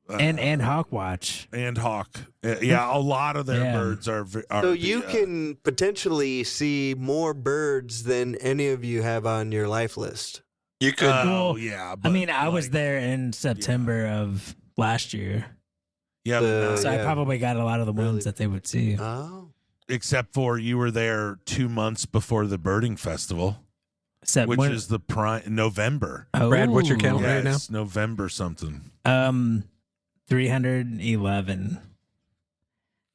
uh, and Hawkwatch. and hawk. Yeah, a lot of their Yeah. birds are. So you can potentially see more birds than any of you have on your life list. You could. Well, yeah. I But mean, I was like, there in September of last year, Yeah, The- so I yeah. probably got a lot of the Really? ones that they would see. Oh. except for you were there 2 months before the birding festival, Except which when- is the November. Brad, what's your Oh. count? Yeah, right now? it's November something. 311.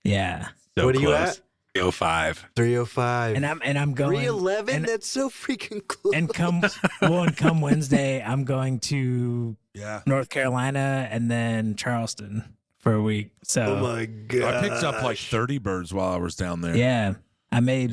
Yeah, So What are you close. at? 305. 305. and I'm going 311? and- That's so freaking close. and come Wednesday, I'm going to Yeah. North Carolina and then Charleston for a week. So oh my god. I picked up like 30 birds while I was down there. yeah, I may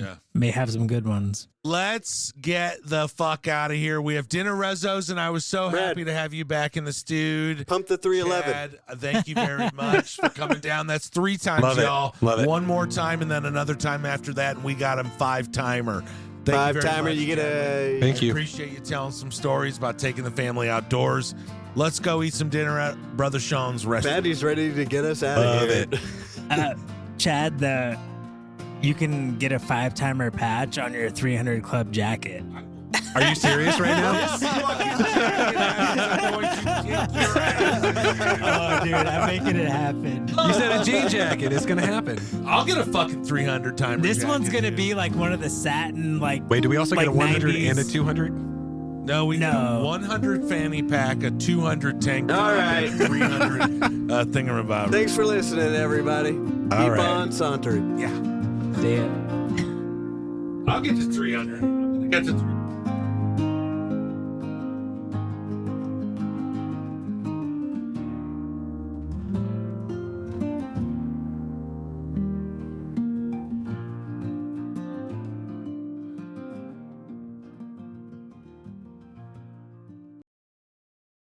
have some good ones. Let's get the fuck out of here. We have dinner rezos, and I was so happy to have you back in the stewed. Pump the 311. Chad, thank you very much for coming down. That's 3 times, Love it. y'all. Love it. One more time, and then another time after that, and we got him 5-timer. Thank you very 5-timer, much, you get a... Thank you. Appreciate you telling some stories about taking the family outdoors. Let's go eat some dinner at Brother Sean's restaurant. Patty's ready to get us out Love of here. it. Chad, you can get a 5-timer patch on your 300 Club jacket. Are you serious right now? Oh, dude, I'm making it happen. You said a jean jacket. It's gonna happen. I'll get a fucking 300 timer. This jacket, one's gonna dude. be like one of the satin, like. Wait, do we also like get a 100 90s? and a 200? No, we got No. a 100 fanny pack, a 200 tank top, All right. and a 300 thingamabobber. Thanks for listening, everybody. Keep right. on sauntering. Yeah. See ya. I'll get to 300. I got to 300.